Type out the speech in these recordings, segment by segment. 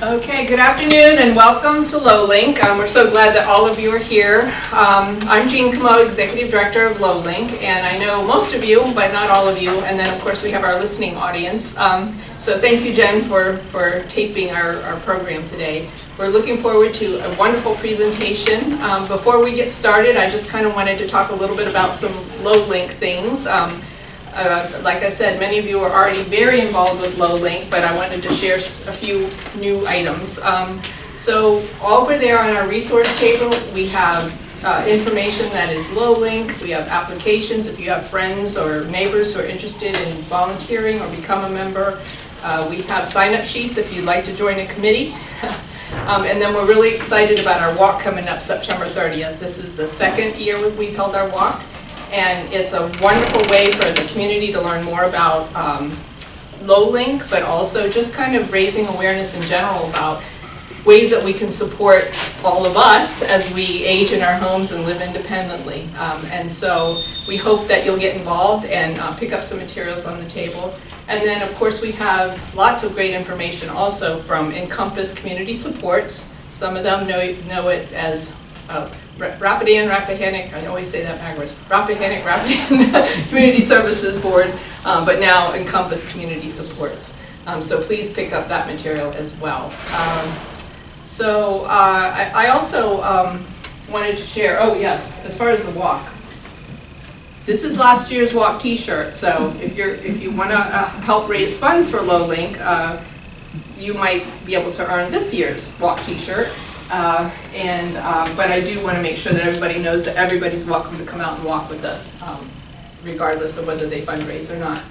Okay, good afternoon and welcome to LOWLINC. We're so glad that all of you are here. I'm Jean Camo, Executive Director of LOWLINC, and I know most of you, but not all of you, and then of course we have our listening audience. So thank you, Jen, for taping our program today. We're looking forward to a wonderful presentation. Before we get started, I just kind of wanted to talk a little bit about some LOWLINC things. Like I said, many of you are already very involved with LOWLINC, but I wanted to share a few new items. So over there on our resource table, we have information that is LOWLINC. We have applications if you have friends or neighbors who are interested in volunteering or become a member. We have sign-up sheets if you'd like to join a committee. And then we're really excited about our walk coming up September 30th. This is the second year we've held our walk. And it's a wonderful way for the community to learn more about LOWLINC, but also just kind of raising awareness in general about ways that we can support all of us as we age in our homes and live independently. And so we hope that you'll get involved and pick up some materials on the table. And then of course we have lots of great information also from Encompass Community Supports. Some of them know it as Rappahannock, I always say that backwards, Rappahannock Community Services Board, but now Encompass Community Supports. So please pick up that material as well. I also wanted to share, oh yes, as far as the walk. This is last year's walk t-shirt, so if you want to help raise funds for LOWLINC, you might be able to earn this year's walk t-shirt. But I do want to make sure that everybody knows that everybody's welcome to come out and walk with us, regardless of whether they fundraise or not.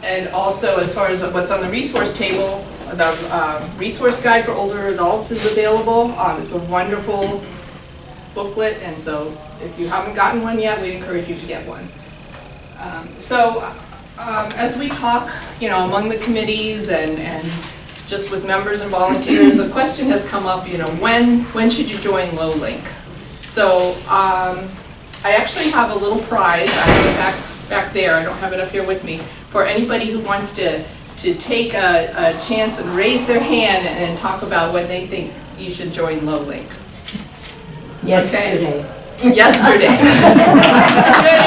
And also, as far as what's on the resource table, the resource guide for older adults is available. It's a wonderful booklet, and so if you haven't gotten one yet, we encourage you to get one. As we talk, among the committees and just with members and volunteers, a question has come up, when should you join LOWLINC? So I actually have a little prize, I have it back there, I don't have it up here with me, for anybody who wants to take a chance and raise their hand and talk about when they think you should join LOWLINC. Yesterday. Okay. Yesterday. Good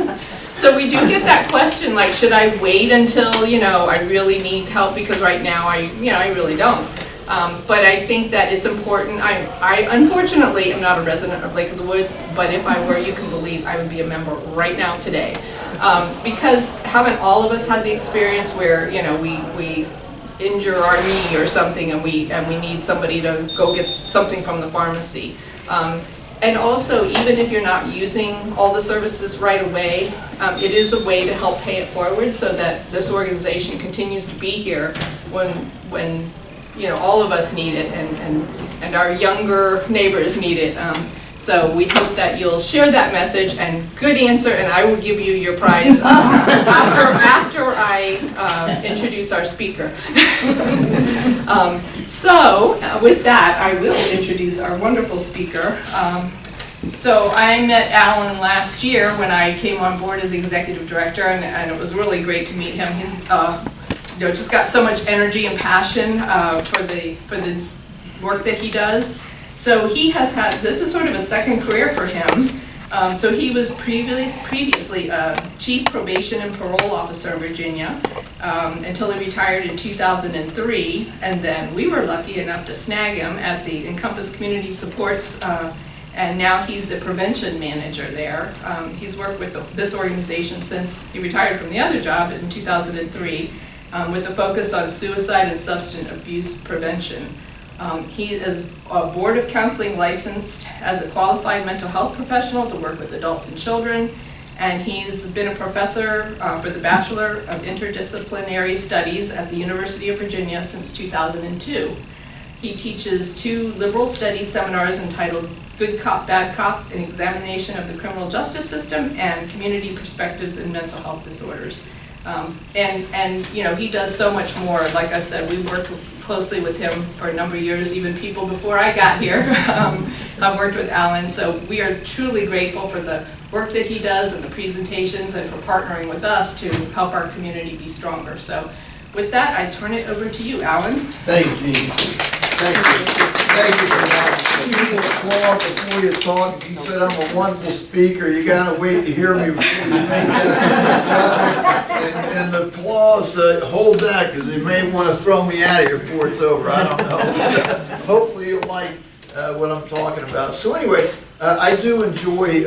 answer. So we do get that question, like, should I wait until, I really need help, because right now I really don't. But I think that it's important. I unfortunately am not a resident of Lake of the Woods, but if I were, you can believe I would be a member right now today. Because haven't all of us had the experience where, we injure our knee or something and we need somebody to go get something from the pharmacy. And also, even if you're not using all the services right away, it is a way to help pay it forward so that this organization continues to be here when all of us need it and our younger neighbors need it. So we hope that you'll share that message, and good answer, and I will give you your prize after I introduce our speaker. With that, I will introduce our wonderful speaker. So I met Alan last year when I came on board as Executive Director, and it was really great to meet him. He's just got so much energy and passion for the work that he does. So he has had, this is sort of a second career for him. So he was previously Chief Probation and Parole Officer in Virginia until he retired in 2003. And then we were lucky enough to snag him at the Encompass Community Supports, and now he's the Prevention Manager there. He's worked with this organization since he retired from the other job in 2003, with a focus on suicide and substance abuse prevention. He is a Board of Counseling licensed as a qualified mental health professional to work with adults and children, and he's been a professor for the Bachelor of Interdisciplinary Studies at the University of Virginia since 2002. He teaches 2 liberal studies seminars entitled Good Cop, Bad Cop, an examination of the criminal justice system, and community perspectives in mental health disorders. He does so much more. Like I said, we worked closely with him for a number of years, even people before I got here have worked with Alan. So we are truly grateful for the work that he does and the presentations and for partnering with us to help our community be stronger. So With that, I turn it over to you, Alan. Thank you, Jean. Thank you. Thank you for that. You need applause before you talk. You said I'm a wonderful speaker. You gotta wait to hear me before you make that. And the applause, hold that, because they may want to throw me out of here before it's over. I don't know. Hopefully you'll like what I'm talking about. So anyway, I do enjoy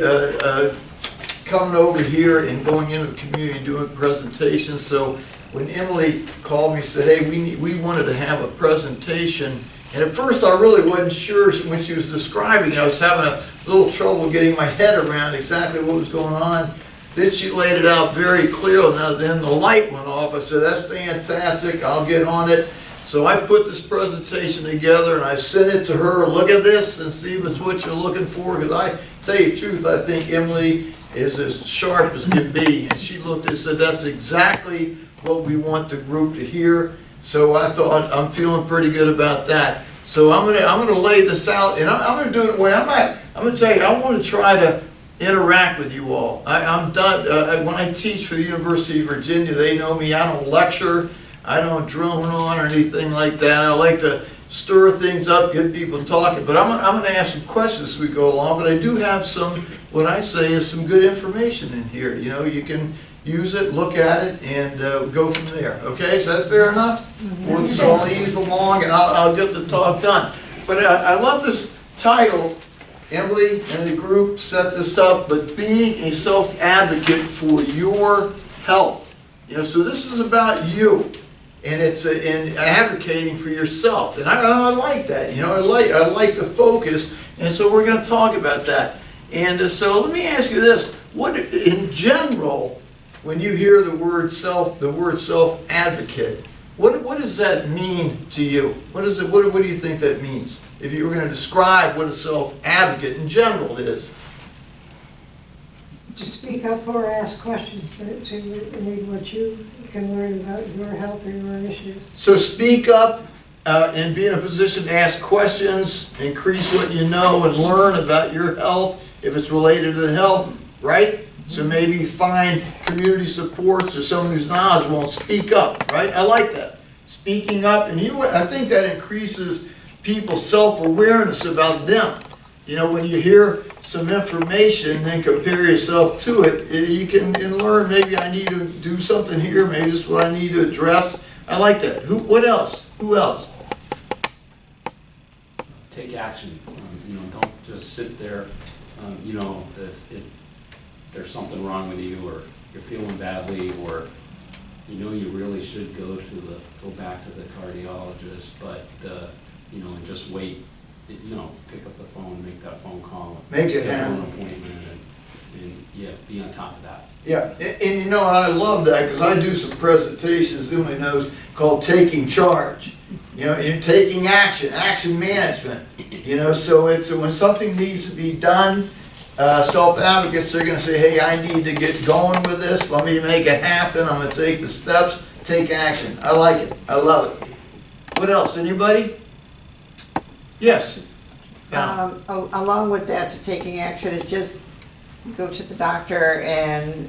coming over here and going into the community doing presentations. So when Emily called me and said, hey, we wanted to have a presentation, and at first I really wasn't sure when she was describing it. I was having a little trouble getting my head around exactly what was going on. Then she laid it out very clearly. Now then the light went off. I said, that's fantastic, I'll get on it. So I put this presentation together and I sent it to her. Look at this and see if it's what you're looking for. Because I tell you the truth, I think Emily is as sharp as can be. And she looked and said, that's exactly what we want the group to hear. So I thought, I'm feeling pretty good about that. So I'm gonna lay this out, and I'm gonna do it the way I'm gonna tell you, I want to try to interact with you all. I'm done. When I teach for the University of Virginia, they know me. I don't lecture, I don't drone on or anything like that. I like to stir things up, get people talking. But I'm gonna ask some questions as we go along. But I do have some, what I say is some good information in here. You know, you can use it, look at it, and go from there. Okay, so that's fair enough? So I'll ease along and I'll get the talk done. But I love this title. Emily and the group set this up, but being a self-advocate for your health. You know, so this is about you, and it's in advocating for yourself. And I like that. You know, I like the focus, and so we're going to talk about that. And so let me ask you this: what in general, when you hear the word self-advocate, what does that mean to you? What do you think that means? If you were going to describe what a self-advocate in general is. To speak up or ask questions to what you can learn about your health or your issues. So speak up and be in a position to ask questions, increase what you know, and learn about your health if it's related to the health, right? So maybe find community supports or someone who's knowledgeable and speak up, right? I like that. Speaking up, and I think that increases people's self-awareness about them. You know, when you hear some information and compare yourself to it, you can learn, maybe I need to do something here, maybe this is what I need to address. I like that. What else? Who else? Take action. You know, don't just sit there. You know, if there's something wrong with you, or you're feeling badly, or you know you really should go back to the cardiologist, but you know, and just wait. You know, pick up the phone, make that phone call, make it schedule happen. an appointment, and yeah, be on top of that. Yeah, and you know, I love that because I do some presentations, Emily knows, called Taking Charge. You know, and taking action, action management. You know, so it's when something needs to be done, self-advocates are going to say, hey, I need to get going with this. Let me make it happen. I'm going to take the steps, take action. I like it. I love it. What else? Anybody? Yes. Along with that, so taking action is just go to the doctor and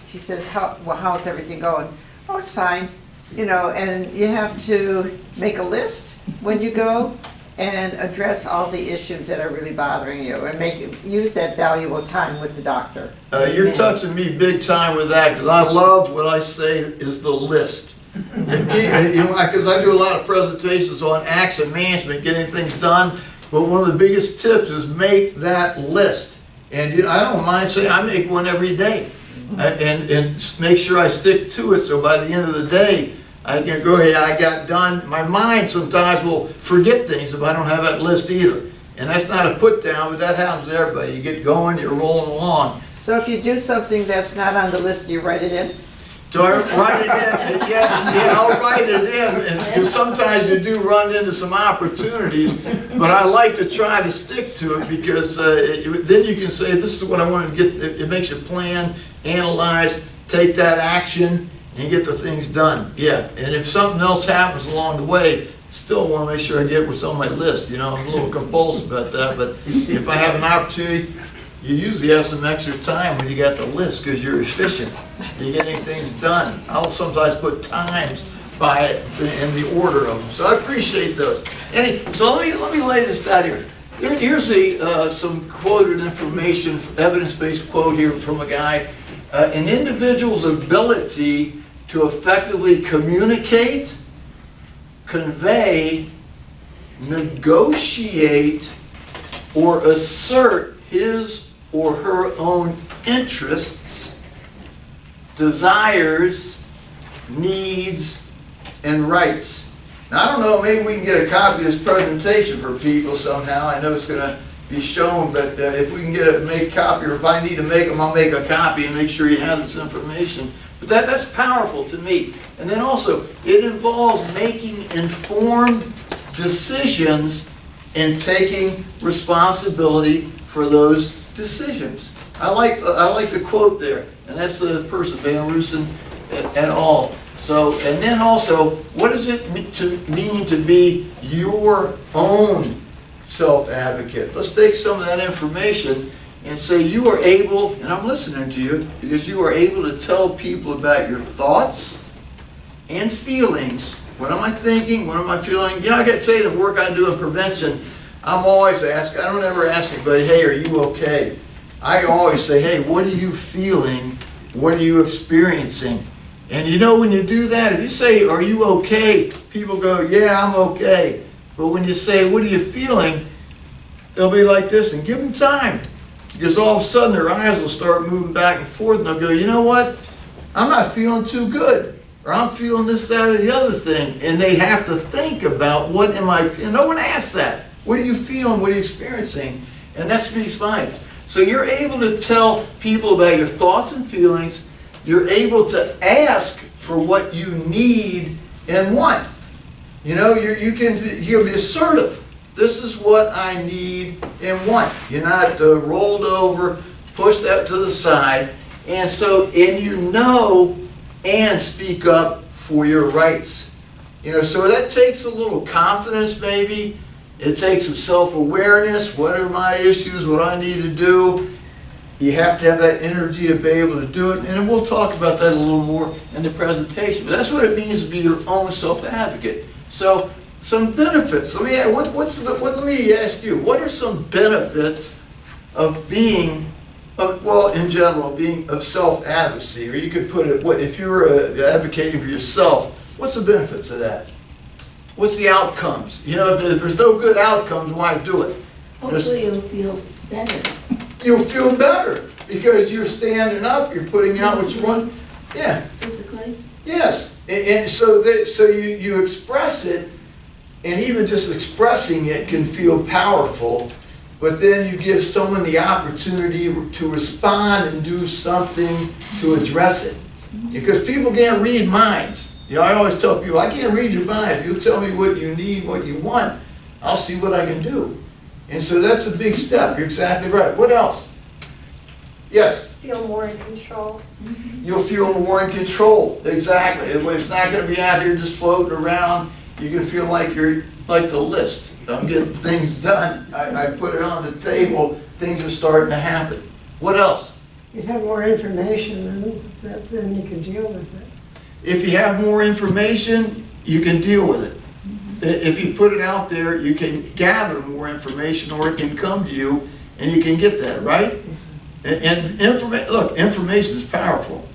she says, how's everything going? Oh, it's fine. You know, and you have to make a list when you go and address all the issues that are really bothering you and use that valuable time with the doctor. You're touching me big time with that because I love what I say is the list. You know, because I do a lot of presentations on action management, getting things done, but one of the biggest tips is make that list. And you know, I don't mind saying I make one every day, and make sure I stick to it, so by the end of the day I can go, hey, I got done. My mind sometimes will forget things if I don't have that list either, and that's not a put down, but that happens to everybody. You get going, you're rolling along. So if you do something that's not on the list, you write it in? Do I write it in? Yeah, I'll write it in, because sometimes you do run into some opportunities, but I like to try to stick to it, because then you can say, this is what I want to get. It makes you plan, analyze, take that action, and get the things done. Yeah, and if something else happens along the way, still want to make sure I get what's on my list. You know, I'm a little compulsive about that, but if I have an opportunity, you usually have some extra time when you got the list because you're efficient. You're getting things done. I'll sometimes put times by it in the order of them. So I appreciate those. So let me lay this out here. Here's some quoted information, evidence-based quote here from a guy. An individual's ability to effectively communicate, convey, negotiate, or assert his or her own interests, desires, needs, and rights. Now, I don't know, maybe we can get a copy of this presentation for people somehow. I know it's going to be shown, but if we can make a copy, or if I need to make them, I'll make a copy and make sure you have this information. But that's powerful to me. And then also, it involves making informed decisions and taking responsibility for those decisions. I like the quote there, and that's the person, Van Roosen et al. So, and then also, what does it mean to be your own self-advocate? Let's take some of that information and say you are able, and I'm listening to you, because you are able to tell people about your thoughts and feelings. What am I thinking? What am I feeling? You know, I got to tell you, the work I do in prevention, I'm always asking, I don't ever ask anybody, hey, are you okay? I always say, hey, what are you feeling? What are you experiencing? And you know, when you do that, if you say, are you okay? People go, yeah, I'm okay. But when you say, what are you feeling? They'll be like this, and give them time. Because all of a sudden their eyes will start moving back and forth, and they'll go, you know what? I'm not feeling too good. Or I'm feeling this, that, or the other thing. And they have to think about, what am I feeling? No one asks that. What are you feeling? What are you experiencing? And that speaks volumes. So you're able to tell people about your thoughts and feelings. You're able to ask for what you need and want. You know, you can be assertive. This is what I need and want. You're not rolled over, pushed out to the side. And so, and you know and speak up for your rights. You know, so that takes a little confidence, maybe. It takes some self-awareness. What are my issues? What I need to do? You have to have that energy to be able to do it. And we'll talk about that a little more in the presentation. But that's what it means to be your own self-advocate. So, some benefits. Let me ask you, what are some benefits of being, well, in general, being of self-advocacy? Or you could put it, if you're advocating for yourself, what's the benefits of that? What's the outcomes? You know, if there's no good outcomes, why do it? Hopefully you'll feel better. You'll feel better because you're standing up, you're putting out what you want. Yeah. Physically? Yes. And so you express it, and even just expressing it can feel powerful, but then you give someone the opportunity to respond and do something to address it. Because people can't read minds. You know, I always tell people, I can't read your mind. If you tell me what you need, what you want, I'll see what I can do. And so that's a big step. You're exactly right. What else? Yes? Feel more in control. You'll feel more in control. Exactly. It's not going to be out here just floating around. You're going to feel like you're like the list. I'm getting things done. I put it on the table. Things are starting to happen. What else? You have more information, then you can deal with it. If you have more information, you can deal with it. If you put it out there, you can gather more information, or it can come to you, and you can get that, right? And look, information is powerful.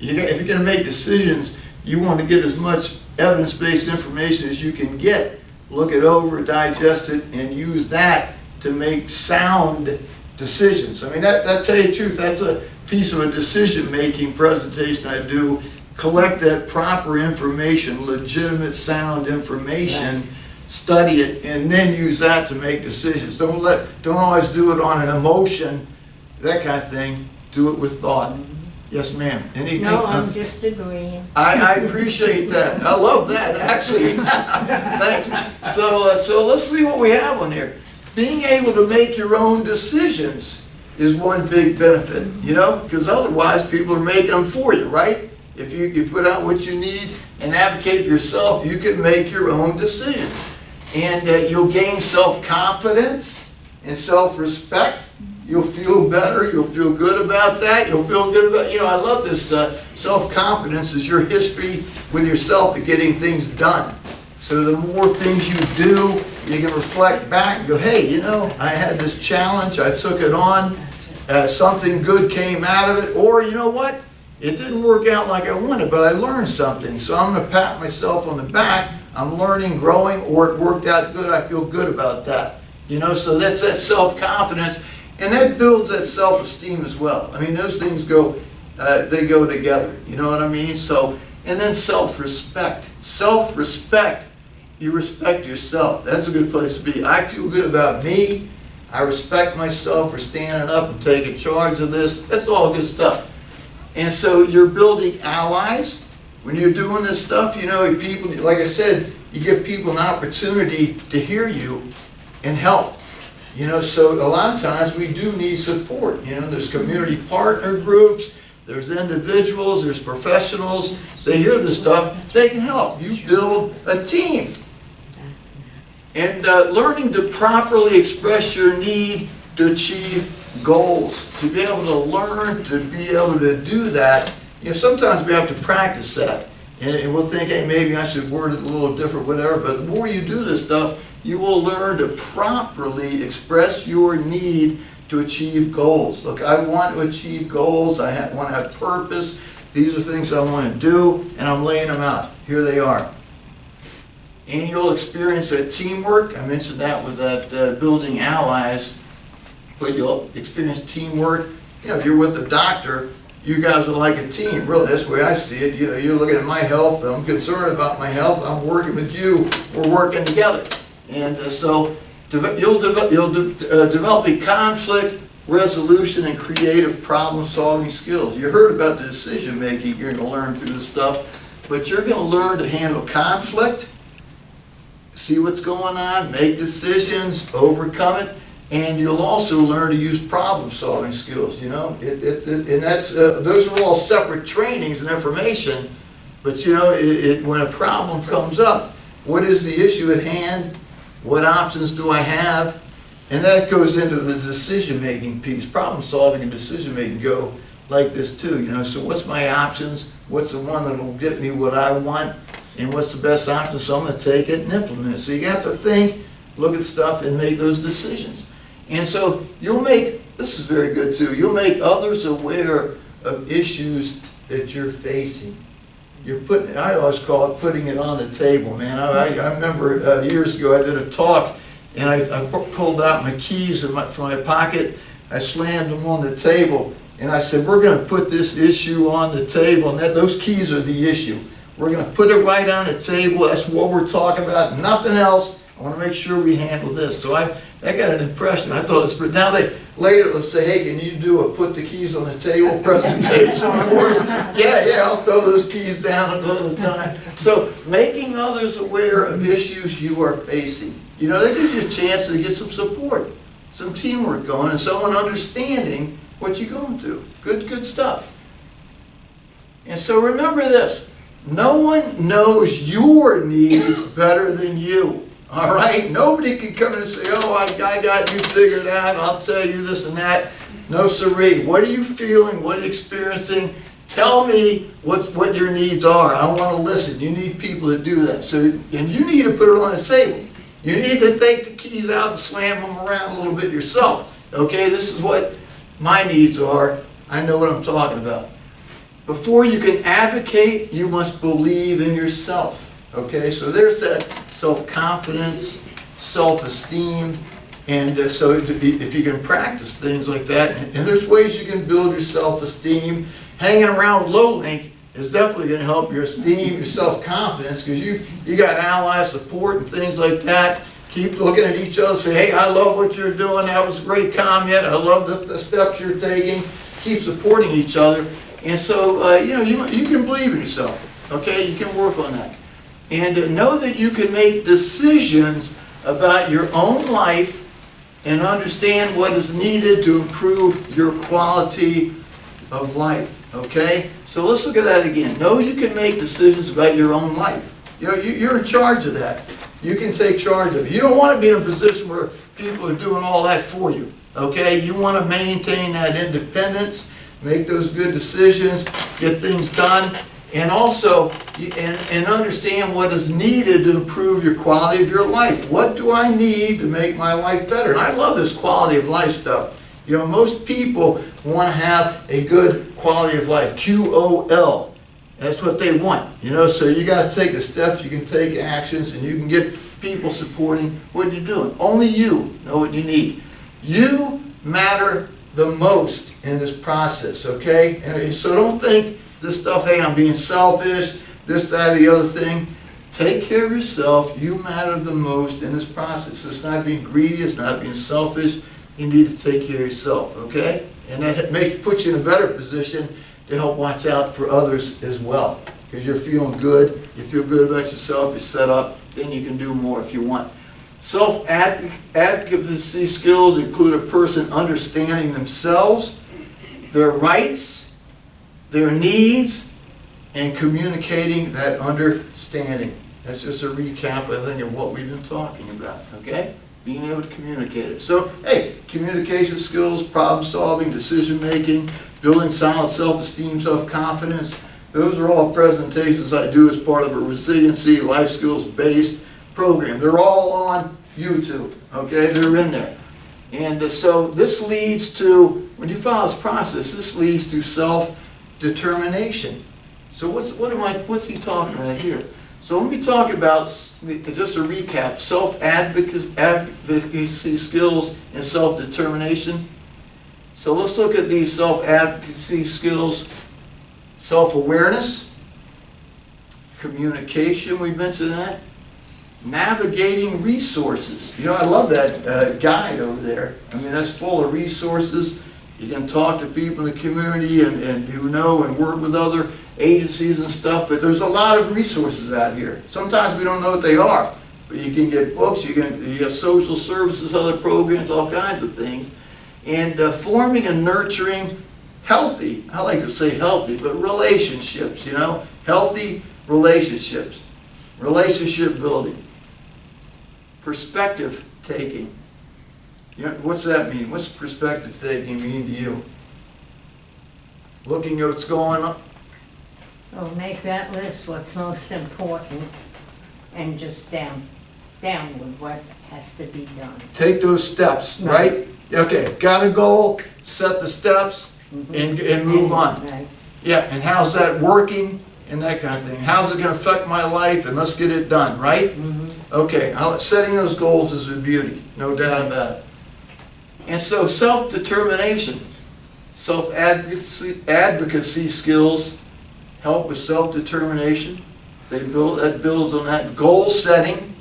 If you're going to make decisions, you want to get as much evidence-based information as you can get. Look it over, digest it, and use that to make sound decisions. I mean, that tell you the truth, that's a piece of a decision-making presentation I do. Collect that proper information, legitimate, sound information, study it, and then use that to make decisions. Don't always do it on an emotion, that kind of thing. Do it with thought. Yes, ma'am. Anything? No, I'm just agreeing. I appreciate that. I love that, actually. Thanks. So let's see what we have on here. Being able to make your own decisions is one big benefit, you know, because otherwise people are making them for you, right? If you can put out what you need and advocate for yourself, you can make your own decisions. And you'll gain self-confidence. and self-respect. You'll feel better, you'll feel good about that, you'll feel good about, I love this, self-confidence is your history with yourself at getting things done. So the more things you do, you can reflect back and go, hey, I had this challenge, I took it on, something good came out of it, or you know what? It didn't work out like I wanted, but I learned something. So I'm going to pat myself on the back. I'm learning, growing, or it worked out good. I feel good about that. So that's that self-confidence, and that builds that self-esteem as well. I mean, those things they go together. You know what I mean? So, and then self-respect. Self-respect. You respect yourself. That's a good place to be. I feel good about me. I respect myself for standing up and taking charge of this. That's all good stuff. And so you're building allies. When you're doing this stuff, people, like I said, you give people an opportunity to hear you and help. So a lot of times we do need support. There's community partner groups, there's individuals, there's professionals. They hear this stuff, they can help. You build a team. And learning to properly express your need to achieve goals, to be able to learn, to be able to do that. Sometimes we have to practice that. And we'll think, hey, maybe I should word it a little different, whatever. But the more you do this stuff, you will learn to properly express your need to achieve goals. Look, I want to achieve goals. I want to have purpose. These are things I want to do, and I'm laying them out. Here they are. And you'll experience that teamwork. I mentioned that with that building allies. But you'll experience teamwork. If you're with a doctor, you guys are like a team. Really, that's the way I see it. You're looking at my health. I'm concerned about my health. I'm working with you. We're working together. And so you'll develop conflict resolution and creative problem-solving skills. You heard about the decision-making you're going to learn through this stuff, but you're going to learn to handle conflict, see what's going on, make decisions, overcome it. And you'll also learn to use problem-solving skills, and that's those are all separate trainings and information. But when a problem comes up, what is the issue at hand? What options do I have? And that goes into the decision-making piece. Problem-solving and decision-making go like this too. So what's my options? What's the one that will get me what I want? And what's the best option? So I'm going to take it and implement it. So you have to think, look at stuff, and make those decisions. And so you'll make, this is very good too, you'll make others aware of issues that you're facing. I always call it putting it on the table, man. I remember years ago I did a talk, and I pulled out my keys from my pocket, I slammed them on the table, and I said, we're going to put this issue on the table, and those keys are the issue. We're going to put it right on the table, that's what we're talking about, nothing else. I want to make sure we handle this. So I got an impression. I thought it's, now later let's say, hey, can you do a put the keys on the table presentation for us? Yeah, I'll throw those keys down another time. So making others aware of issues you are facing. That gives you a chance to get some support, some teamwork going, and someone understanding what you're going through. Good stuff. And so remember this, no one knows your needs better than you. All right? Nobody can come in and say, oh, I got you figured out, I'll tell you this and that. No siree. What are you feeling? What are you experiencing? Tell me what your needs are. I want to listen. You need people to do that. So, and you need to put it on the table. You need to take the keys out and slam them around a little bit yourself. Okay? This is what my needs are. I know what I'm talking about. Before you can advocate, you must believe in yourself. Okay? So there's that self-confidence, self-esteem, and so if you can practice things like that, and there's ways you can build your self-esteem. Hanging around LOWLINC is definitely going to help your esteem, your self-confidence, because you got ally support and things like that. Keep looking at each other, say, hey, I love what you're doing, that was a great comment, I love the steps you're taking. Keep supporting each other, and so you can believe in yourself, okay? You can work on that. And know that you can make decisions about your own life and understand what is needed to improve your quality of life, okay? So let's look at that again. Know you can make decisions about your own life. You're in charge of that. You can take charge of it. You don't want to be in a position where people are doing all that for you, okay? You want to maintain that independence, make those good decisions, get things done, and also, and understand what is needed to improve your quality of your life. What do I need to make my life better? And I love this quality of life stuff. You know, most people want to have a good quality of life, QOL. That's what they want, you know, so you got to take the steps, you can take actions, and you can get people supporting what you're doing. Only you know what you need. You matter the most in this process, okay? And so don't think this stuff, hey, I'm being selfish, this, that, or the other thing. Take care of yourself. You matter the most in this process. It's not being greedy, it's not being selfish. You need to take care of yourself, okay? And that puts you in a better position to help watch out for others as well. Because you're feeling good, you feel good about yourself, you're set up, then you can do more if you want. Self-advocacy skills include a person understanding themselves, their rights, their needs, and communicating that understanding. That's just a recap, I think, of what we've been talking about, okay? Being able to communicate it. So, hey, communication skills, problem solving, decision making, building solid self-esteem, self-confidence. Those are all presentations I do as part of a resiliency, life skills based program. They're all on YouTube, okay? They're in there. And so this leads to, when you follow this process, this leads to self-determination. So what's he talking about here? So let me talk about, just a recap, self-advocacy skills and self-determination. So let's look at these self-advocacy skills. Self-awareness, communication, we mentioned that, navigating resources. You know, I love that guide over there. I mean, that's full of resources. You can talk to people in the community and who know and work with other agencies and stuff, but there's a lot of resources out here. Sometimes we don't know what they are, but you can get books, you get social services, other programs, all kinds of things. And forming and nurturing healthy, I like to say healthy, but relationships, you know, healthy relationships, relationship building, perspective taking. You know, what's that mean? What's perspective taking mean to you? Looking at what's going on. So make that list what's most important and just down with what has to be done. Take those steps, right? Okay, got a goal, set the steps, and move on. Right. Yeah, and how's that working and that kind of thing. How's it going to affect my life, and let's get it done, right? Okay, setting those goals is a beauty, no doubt about it. And so self-determination, self-advocacy skills help with self-determination. That builds on that. Goal setting,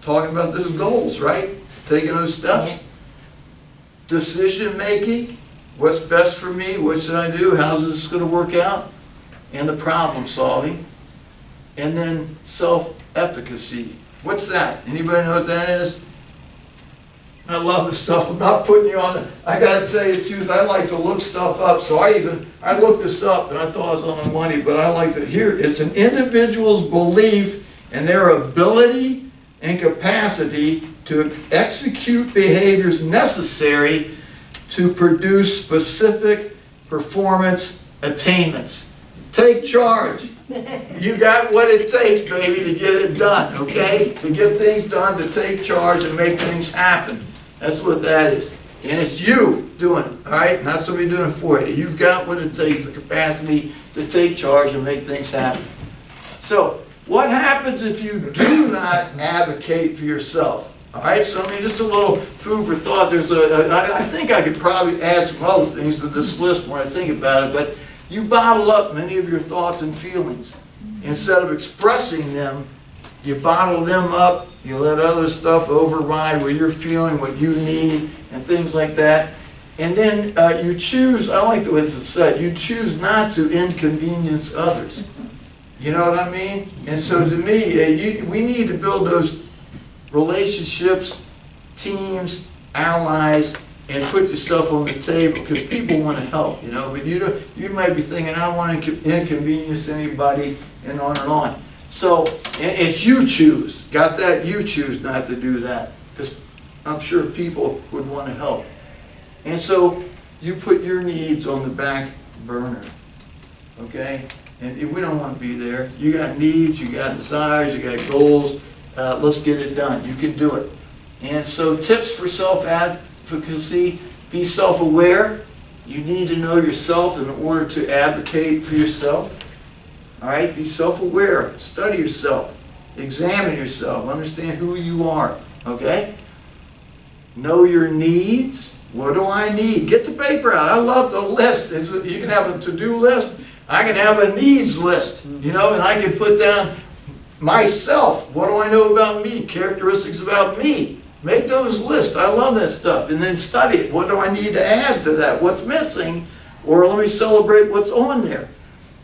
talking about those goals, right? Taking those steps. Decision making, what's best for me, what should I do, how's this going to work out? And the problem solving. And then self-efficacy. What's that? Anybody know what that is? I love this stuff. I'm not putting you on it. I got to tell you the truth, I like to look stuff up. So I looked this up and I thought it was on the money, but I like to hear it's an individual's belief in their ability and capacity to execute behaviors necessary to produce specific performance attainments. Take charge. You got what it takes, baby, to get it done, okay? To get things done, to take charge and make things happen. That's what that is. And it's you doing it, all right? Not somebody doing it for you. You've got what it takes, the capacity to take charge and make things happen. So, what happens if you do not advocate for yourself? All right, so I mean, just a little food for thought. I think I could probably add some other things to this list when I think about it, but you bottle up many of your thoughts and feelings. Instead of expressing them, you bottle them up, you let other stuff override what you're feeling, what you need, and things like that. And then you choose, I like the way this is said, you choose not to inconvenience others. You know what I mean? And so to me, we need to build those relationships, teams, allies, and put your stuff on the table because people want to help, you know. But you might be thinking, I don't want to inconvenience anybody, and on and on. So it's you choose. Got that? You choose not to do that. Because I'm sure people would want to help. And so you put your needs on the back burner, okay? And we don't want to be there. You got needs, you got desires, you got goals. Let's get it done. You can do it. And so tips for self-advocacy: be self-aware. You need to know yourself in order to advocate for yourself. All right, be self-aware. Study yourself. Examine yourself. Understand who you are. Okay? Know your needs. What do I need? Get the paper out. I love the list. You can have a to-do list. I can have a needs list. You know, and I can put down myself. What do I know about me? Characteristics about me. Make those lists. I love that stuff. And then study it. What do I need to add to that? What's missing? Or let me celebrate what's on there.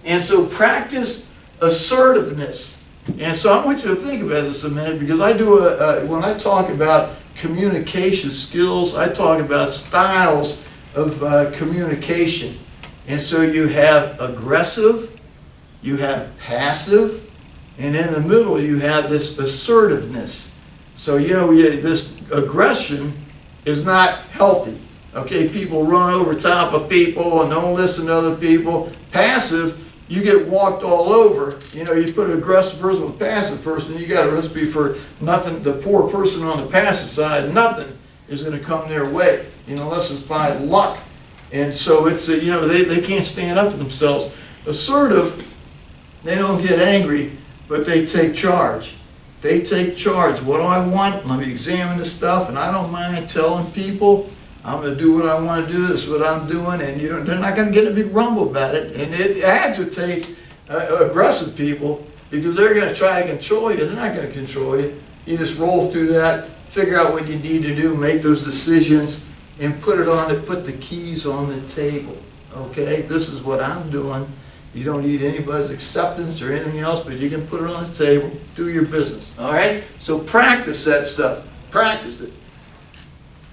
And so practice assertiveness. And so I want you to think about this a minute, because I do when I talk about communication skills, I talk about styles of communication. And so you have aggressive, you have passive, and in the middle you have this assertiveness. So, you know, this aggression is not healthy. Okay, people run over top of people and don't listen to other people. Passive, you get walked all over. You know, you put an aggressive person with a passive person, you got a recipe for nothing. The poor person on the passive side, nothing is going to come their way, you know, unless it's by luck. And so it's, you know, they can't stand up for themselves. Assertive, they don't get angry, but they take charge. They take charge. What do I want? Let me examine this stuff, and I don't mind telling people I'm going to do what I want to do. This is what I'm doing, and you know, they're not going to get a big rumble about it. And it agitates aggressive people, because they're going to try to control you. They're not going to control you. You just roll through that, figure out what you need to do, make those decisions, and put the keys on the table. Okay, this is what I'm doing. You don't need anybody's acceptance or anything else, but you can put it on the table, do your business. All right? So practice that stuff. Practice it.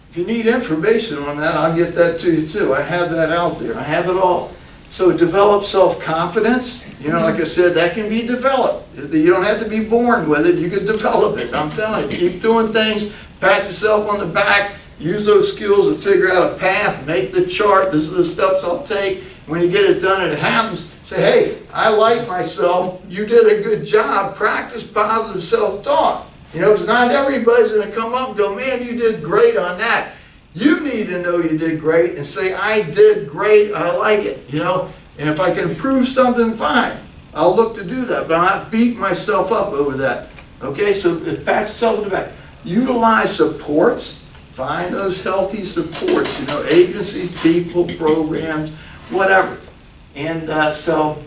If you need information on that, I'll get that to you too. I have that out there. I have it all. So develop self-confidence. You know, like I said, that can be developed. You don't have to be born with it. You can develop it. I'm telling you, keep doing things. Pat yourself on the back. Use those skills to figure out a path. Make the chart. This is the steps I'll take. When you get it done and it happens, say, hey, I like myself. You did a good job. Practice positive self-talk. You know, because not everybody's going to come up and go, man, you did great on that. You need to know you did great and say, I did great. I like it. You know, and if I can improve something, fine. I'll look to do that. But I'm not beating myself up over that. Okay, so pat yourself in the back. Utilize supports. Find those healthy supports. You know, agencies, people, programs, whatever. And so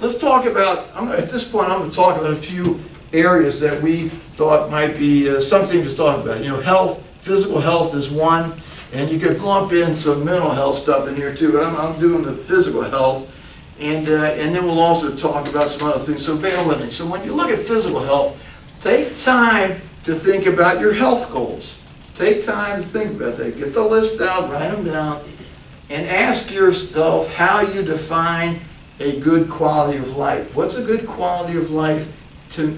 let's talk about, at this point I'm going to talk about a few areas that we thought might be something to talk about. You know, health, physical health is one, and you could lump in some mental health stuff in here too, but I'm doing the physical health, and then we'll also talk about some other things, so bear with me. So when you look at physical health, take time to think about your health goals. Take time to think about that. Get the list out, write them down, and ask yourself how you define a good quality of life. What's a good quality of life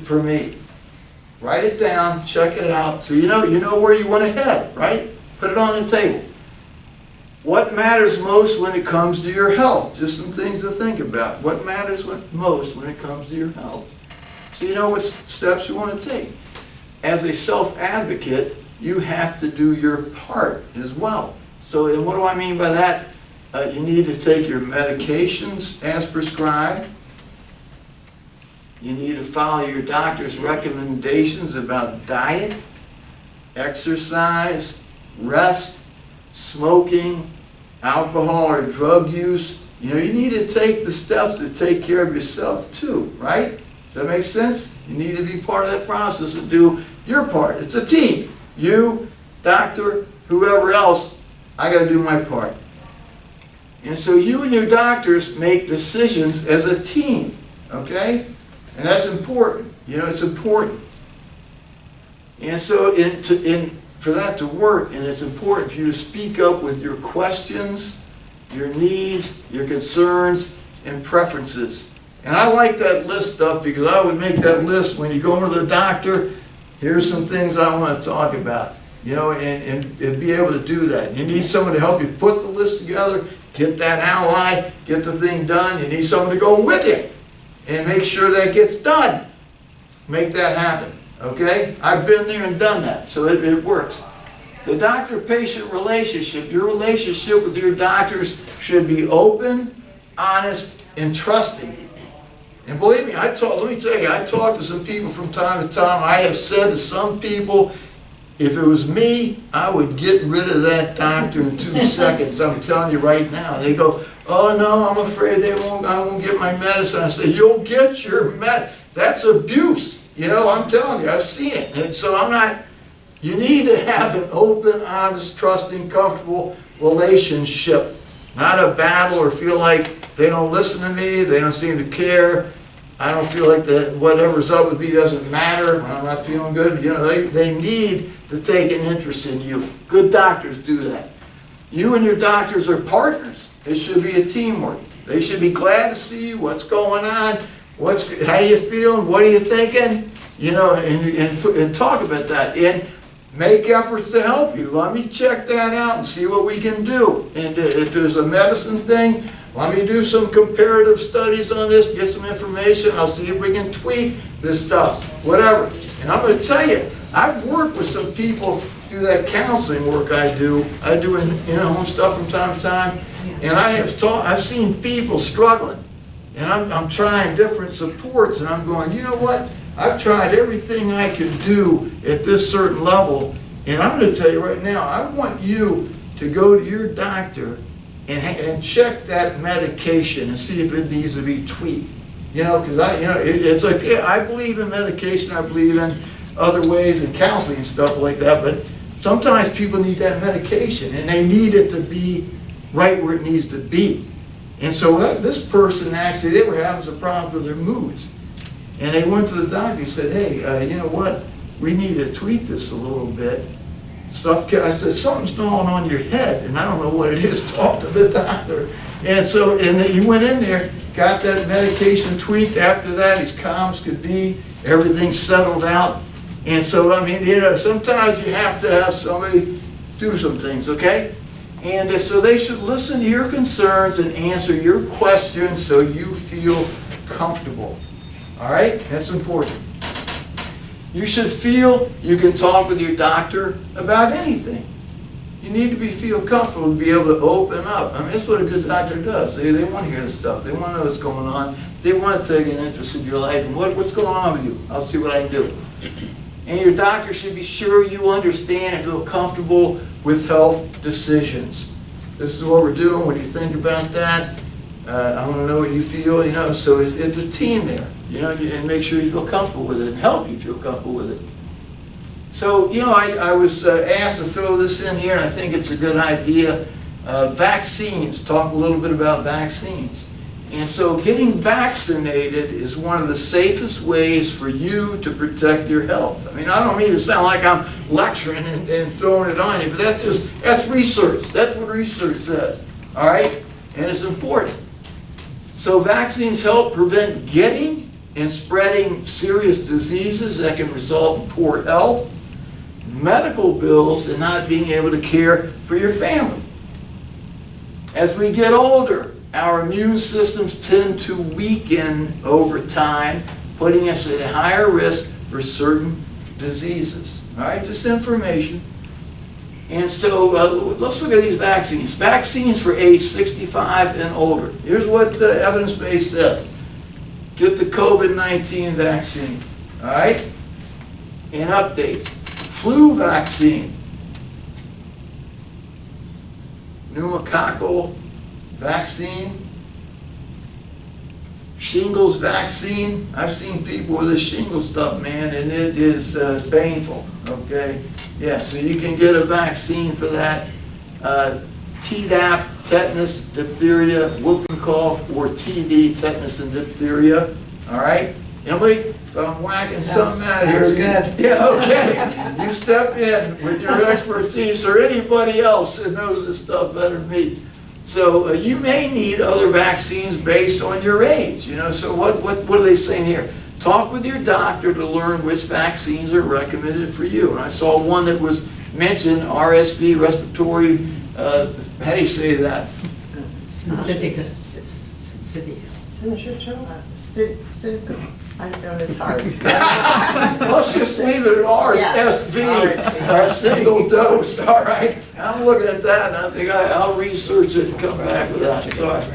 for me? Write it down, check it out, so you know where you want to head, right? Put it on the table. What matters most when it comes to your health? Just some things to think about. What matters most when it comes to your health? So you know what steps you want to take. As a self-advocate, you have to do your part as well. So, and what do I mean by that? You need to take your medications as prescribed. You need to follow your doctor's recommendations about diet, exercise, rest, smoking, alcohol or drug use. You know, you need to take the steps to take care of yourself too, right? Does that make sense? You need to be part of that process and do your part. It's a team. You, doctor, whoever else, I got to do my part. And so you and your doctors make decisions as a team, okay? And that's important. You know, it's important. And so for that to work, and it's important for you to speak up with your questions, your needs, your concerns, and preferences. And I like that list stuff because I would make that list when you go to the doctor. Here's some things I want to talk about. you know, and be able to do that. You need someone to help you put the list together, get that ally, get the thing done. You need someone to go with you and make sure that gets done. Make that happen, okay? I've been there and done that, so it works. The doctor-patient relationship, your relationship with your doctors should be open, honest, and trusting. And believe me, let me tell you, I talk to some people from time to time. I have said to some people, if it was me, I would get rid of that doctor in 2 seconds. I'm telling you right now. They go, oh no, I'm afraid I won't get my medicine. I say, you'll get your that's abuse. You know, I'm telling you, I've seen it. And so you need to have an open, honest, trusting, comfortable relationship. Not a battle or feel like they don't listen to me, they don't seem to care. I don't feel like that whatever's up with me doesn't matter when I'm not feeling good. You know, they need to take an interest in you. Good doctors do that. You and your doctors are partners. It should be a teamwork. They should be glad to see you, what's going on, how you feeling, what are you thinking, you know, and talk about that. And make efforts to help you. Let me check that out and see what we can do. And if there's a medicine thing, let me do some comparative studies on this, get some information. I'll see if we can tweak this stuff, whatever. And I'm going to tell you, I've worked with some people through that counseling work I do. I do in-home stuff from time to time. And I've seen people struggling. And I'm trying different supports, and I'm going, you know what? I've tried everything I could do at this certain level, and I'm going to tell you right now, I want you to go to your doctor and check that medication and see if it needs to be tweaked. You know, because it's like, yeah, I believe in medication, I believe in other ways and counseling and stuff like that, but sometimes people need that medication, and they need it to be right where it needs to be. And so this person actually, they were having some problems with their moods. And they went to the doctor and said, hey, you know what? We need to tweak this a little bit. I said, something's going on in your head, and I don't know what it is. Talk to the doctor. And so, he went in there, got that medication tweaked. After that, he's calm as could be. Everything settled out. And so, I mean, you know, sometimes you have to have somebody do some things, okay? And so they should listen to your concerns and answer your questions so you feel comfortable. All right? That's important. You should feel you can talk with your doctor about anything. You need to feel comfortable to be able to open up. I mean, that's what a good doctor does. They want to hear this stuff. They want to know what's going on. They want to take an interest in your life and what's going on with you. I'll see what I can do. And your doctor should be sure you understand and feel comfortable with health decisions. This is what we're doing. What do you think about that? I want to know what you feel, you know. So it's a team there, you know, and make sure you feel comfortable with it and help you feel comfortable with it. So, you know, I was asked to throw this in here, and I think it's a good idea. Vaccines, talk a little bit about vaccines. And so getting vaccinated is one of the safest ways for you to protect your health. I mean, I don't mean to sound like I'm lecturing and throwing it on you, but that's research. That's what research says, all right? And it's important. So vaccines help prevent getting and spreading serious diseases that can result in poor health, medical bills, and not being able to care for your family. As we get older, our immune systems tend to weaken over time, putting us at a higher risk for certain diseases. All right, just information. And so let's look at these vaccines. Vaccines for age 65 and older. Here's what the evidence base says. Get the COVID-19 vaccine. All right? And updates. Flu vaccine. Pneumococcal vaccine. Shingles vaccine. I've seen people with the shingles stuff, man, and it is painful, okay? Yeah, so you can get a vaccine for that. Tdap, tetanus, diphtheria, whooping cough, or TD, tetanus and diphtheria, all right? Anybody, if I'm whacking something out here. Good. Yeah, okay. You step in with your expertise, or anybody else that knows this stuff better than me. So you may need other vaccines based on your age, you know. So what are they saying here? Talk with your doctor to learn which vaccines are recommended for you. And I saw one that was mention RSV, respiratory, how do you say that? Syncytial. I know it's hard. Let's just leave it at RSV, single dose, all right? I'm looking at that, and I think I'll research it and come back with that, sorry.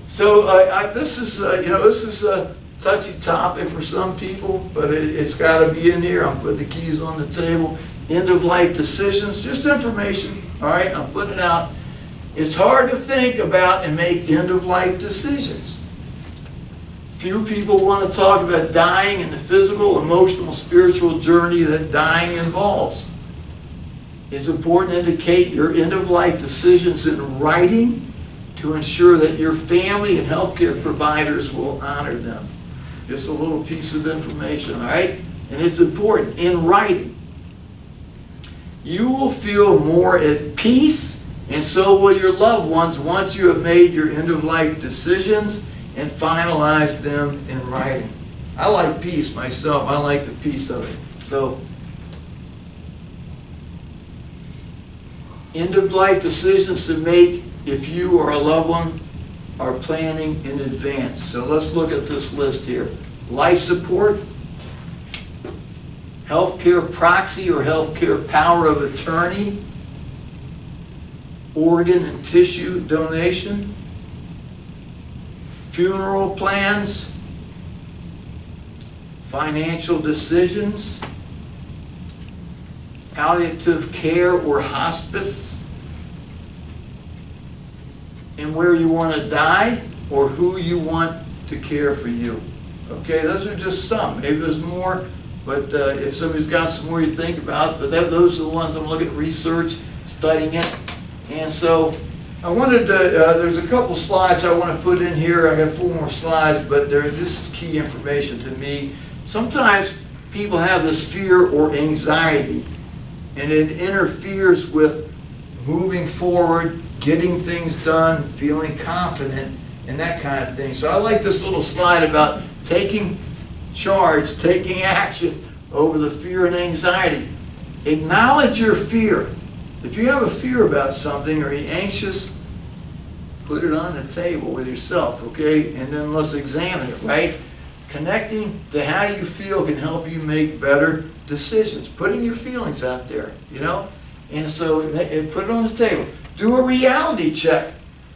So, this is, this is a touchy topic for some people, but it's gotta be in here. I'm putting the keys on the table. End-of-life decisions, just information, all right? I'm putting it out. It's hard to think about and make end-of-life decisions. Few people want to talk about dying and the physical, emotional, spiritual journey that dying involves. It's important to indicate your end-of-life decisions in writing to ensure that your family and healthcare providers will honor them. Just a little piece of information, all right? And it's important, in writing. You will feel more at peace, and so will your loved ones once you have made your end-of-life decisions and finalize them in writing. I like peace myself. I like the peace of it. So, end-of-life decisions to make if you or a loved one are planning in advance. So let's look at this list here. Life support, healthcare proxy or healthcare power of attorney, organ and tissue donation, funeral plans, financial decisions, palliative care or hospice, and where you want to die or who you want to care for you. Okay, those are just some. Maybe there's more, but if somebody's got some more you think about, but those are the ones I'm looking at research, studying it. And so I wanted to, there's a couple slides I want to put in here. I got 4 more slides, but this is key information to me. Sometimes people have this fear or anxiety, and it interferes with moving forward, getting things done, feeling confident, and that kind of thing. So I like this little slide about taking charge, taking action over the fear and anxiety. Acknowledge your fear. If you have a fear about something or you're anxious, put it on the table with yourself, okay? And then let's examine it, right? Connecting to how you feel can help you make better decisions. Putting your feelings out there, And so put it on the table. Do a reality check.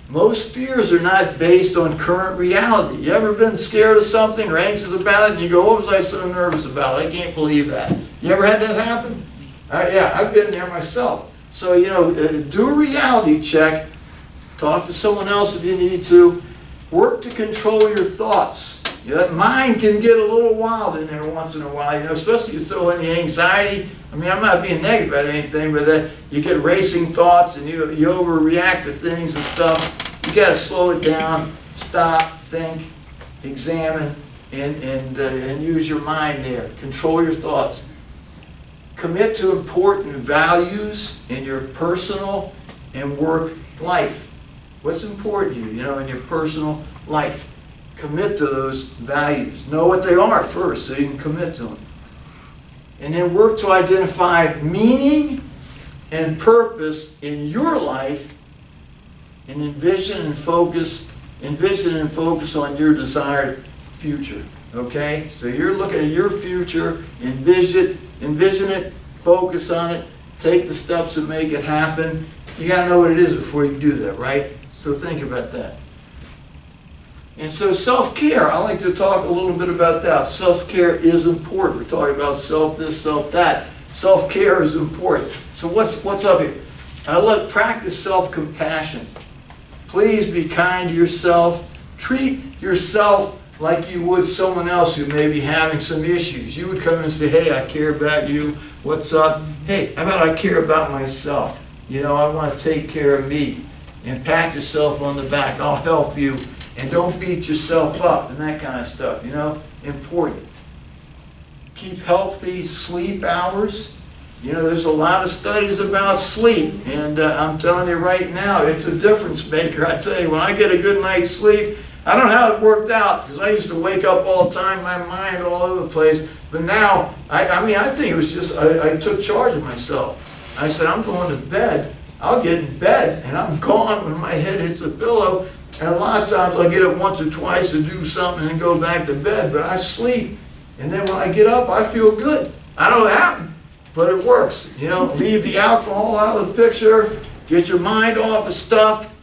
Most fears are not based on current reality. You ever been scared of something or anxious about it and you go, what was I so nervous about? I can't believe that. You ever had that happen? Yeah, I've been there myself. So, do a reality check. Talk to someone else if you need to. Work to control your thoughts. That mind can get a little wild in there once in a while, especially if you throw in the anxiety. I mean, I'm not being negative about anything, but that you get racing thoughts and you overreact to things and stuff. You got to slow it down, stop, think, examine, and use your mind there. Control your thoughts. Commit to important values in your personal and work life. What's important to you, in your personal life? Commit to those values. Know what they are first so you can commit to them. And then work to identify meaning and purpose in your life and envision and focus on your desired future. Okay? So you're looking at your future, envision it, focus on it, take the steps to make it happen. You got to know what it is before you can do that, right? So think about that. And so self-care, I like to talk a little bit about that. Self-care is important. We're talking about self this, self that. Self-care is important. So what's up here? Practice self-compassion. Please be kind to yourself. Treat yourself like you would someone else who may be having some issues. You would come and say, hey, I care about you. What's up? Hey, how about I care about myself? I want to take care of me. And pat yourself on the back. I'll help you. And don't beat yourself up and that kind of stuff, important. Keep healthy sleep hours. There's a lot of studies about sleep, and I'm telling you right now, it's a difference maker. I tell you, when I get a good night's sleep, I don't know how it worked out, because I used to wake up all the time, my mind all over the place, but now, I think it was just, I took charge of myself. I said, I'm going to bed. I'll get in bed and I'm gone when my head hits the pillow. And a lot of times I'll get up once or twice to do something and go back to bed, but I sleep. And then when I get up, I feel good. I don't know what happened, but it works. You know, leave the alcohol out of the picture, get your mind off of stuff,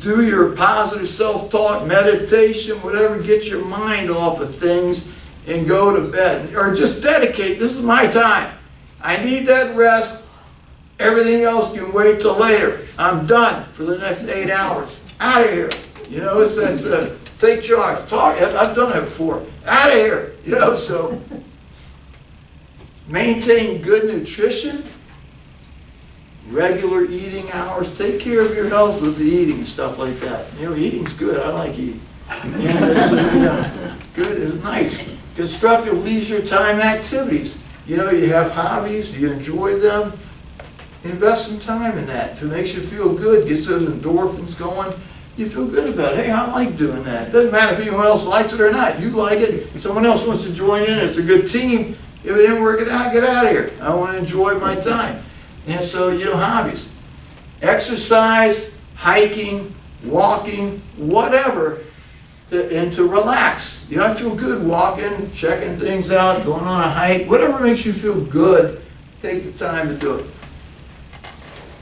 do your positive self-talk, meditation, whatever, get your mind off of things and go to bed. Or just dedicate, this is my time. I need that rest. Everything else can wait till later. I'm done for the next 8 hours. Out of here. You know, it's that take charge. Talk. I've done that before. Out of here. You know, so maintain good nutrition, regular eating hours. Take care of your health with the eating and stuff like that. You know, eating's good. I like eating. And so, you know, good is nice. Constructive leisure time activities. You know, you have hobbies. You enjoy them. Invest some time in that. If it makes you feel good, gets those endorphins going, you feel good about it. Hey, I like doing that. It doesn't matter if anyone else likes it or not. You like it. Someone else wants to join in. It's a good team. If it didn't work it out, get out of here. I want to enjoy my time. And so, you know, hobbies. Exercise, hiking, walking, whatever, and to relax. You know, I feel good walking, checking things out, going on a hike, whatever makes you feel good, take the time to do it.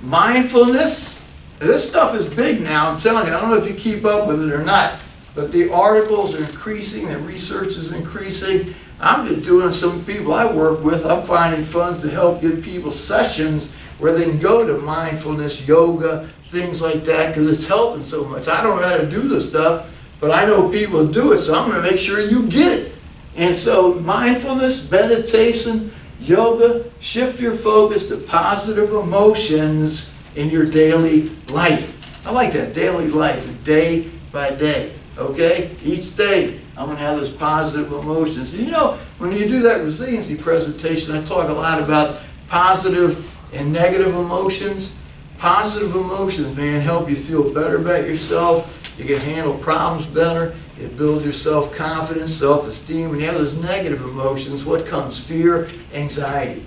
Mindfulness, this stuff is big now, I'm telling you. I don't know if you keep up with it or not, but the articles are increasing, the research is increasing. I'm just doing some people I work with, I'm finding funds to help give people sessions where they can go to mindfulness, yoga, things like that, because it's helping so much. I don't know how to do this stuff, but I know people do it, so I'm going to make sure you get it. And so mindfulness, meditation, yoga, shift your focus to positive emotions in your daily life. I like that, daily life, day by day, okay? Each day, I'm going to have those positive emotions. And you know, when you do that resiliency presentation, I talk a lot about positive and negative emotions. Positive emotions, man, help you feel better about yourself. You can handle problems better. It builds your self-confidence, self-esteem. When you have those negative emotions, what comes? Fear, anxiety.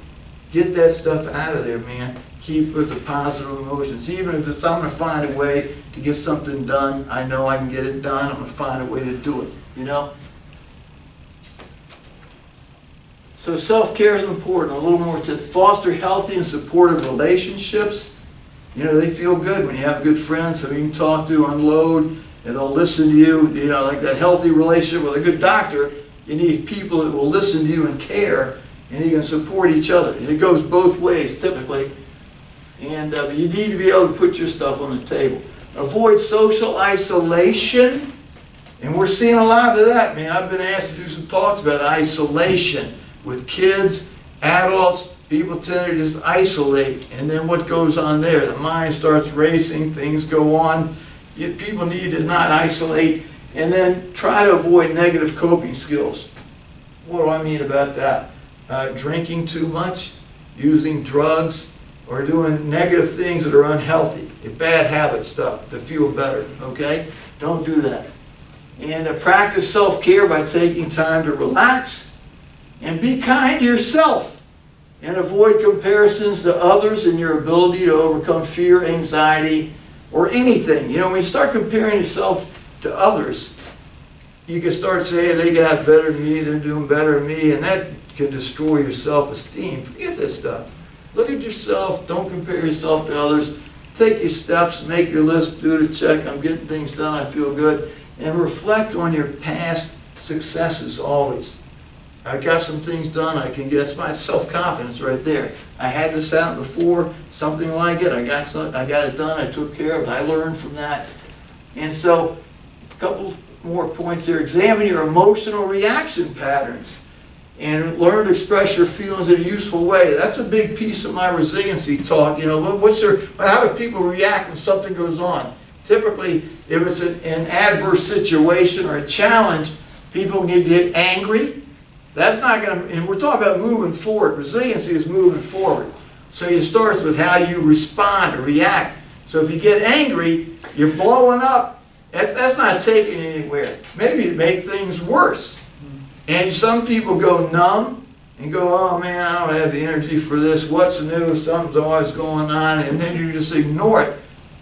Get that stuff out of there, man. Keep with the positive emotions. Even if it's, I'm going to find a way to get something done. I know I can get it done. I'm going to find a way to do it, you know? So self-care is important. A little more to foster healthy and supportive relationships. You know, they feel good when you have good friends who you can talk to, unload, and they'll listen to you. You know, like that healthy relationship with a good doctor, you need people that will listen to you and care, and you can support each other. And it goes both ways, typically. And you need to be able to put your stuff on the table. Avoid social isolation. And we're seeing a lot of that, man. I've been asked to do some talks about isolation with kids, adults. People tend to just isolate, and then what goes on there? The mind starts racing, things go on. People need to not isolate, and then try to avoid negative coping skills. What do I mean about that? Drinking too much, using drugs, or doing negative things that are unhealthy, bad habit stuff to feel better, okay? Don't do that. And practice self-care by taking time to relax, and be kind to yourself. And avoid comparisons to others and your ability to overcome fear, anxiety, or anything. You know, when you start comparing yourself to others, you can start saying they got better than me, they're doing better than me, and that can destroy your self-esteem. Forget that stuff. Look at yourself, don't compare yourself to others. Take your steps, make your list, do the check, I'm getting things done, I feel good, and reflect on your past successes always. I got some things done, I can get, it's my self-confidence right there. I had this out before, something like it, I got it done, I took care of it, I learned from that. And so, a couple more points here. Examine your emotional reaction patterns and learn to express your feelings in a useful way. That's a big piece of my resiliency talk. You know, how do people react when something goes on? Typically, if it's an adverse situation or a challenge, people can get angry. That's not going to, and we're talking about moving forward. Resiliency is moving forward. So it starts with how you respond or react. So if you get angry, you're blowing up. That's not taking you anywhere. Maybe to make things worse. And some people go numb and go, oh man, I don't have the energy for this, what's new, something's always going on, and then you just ignore it.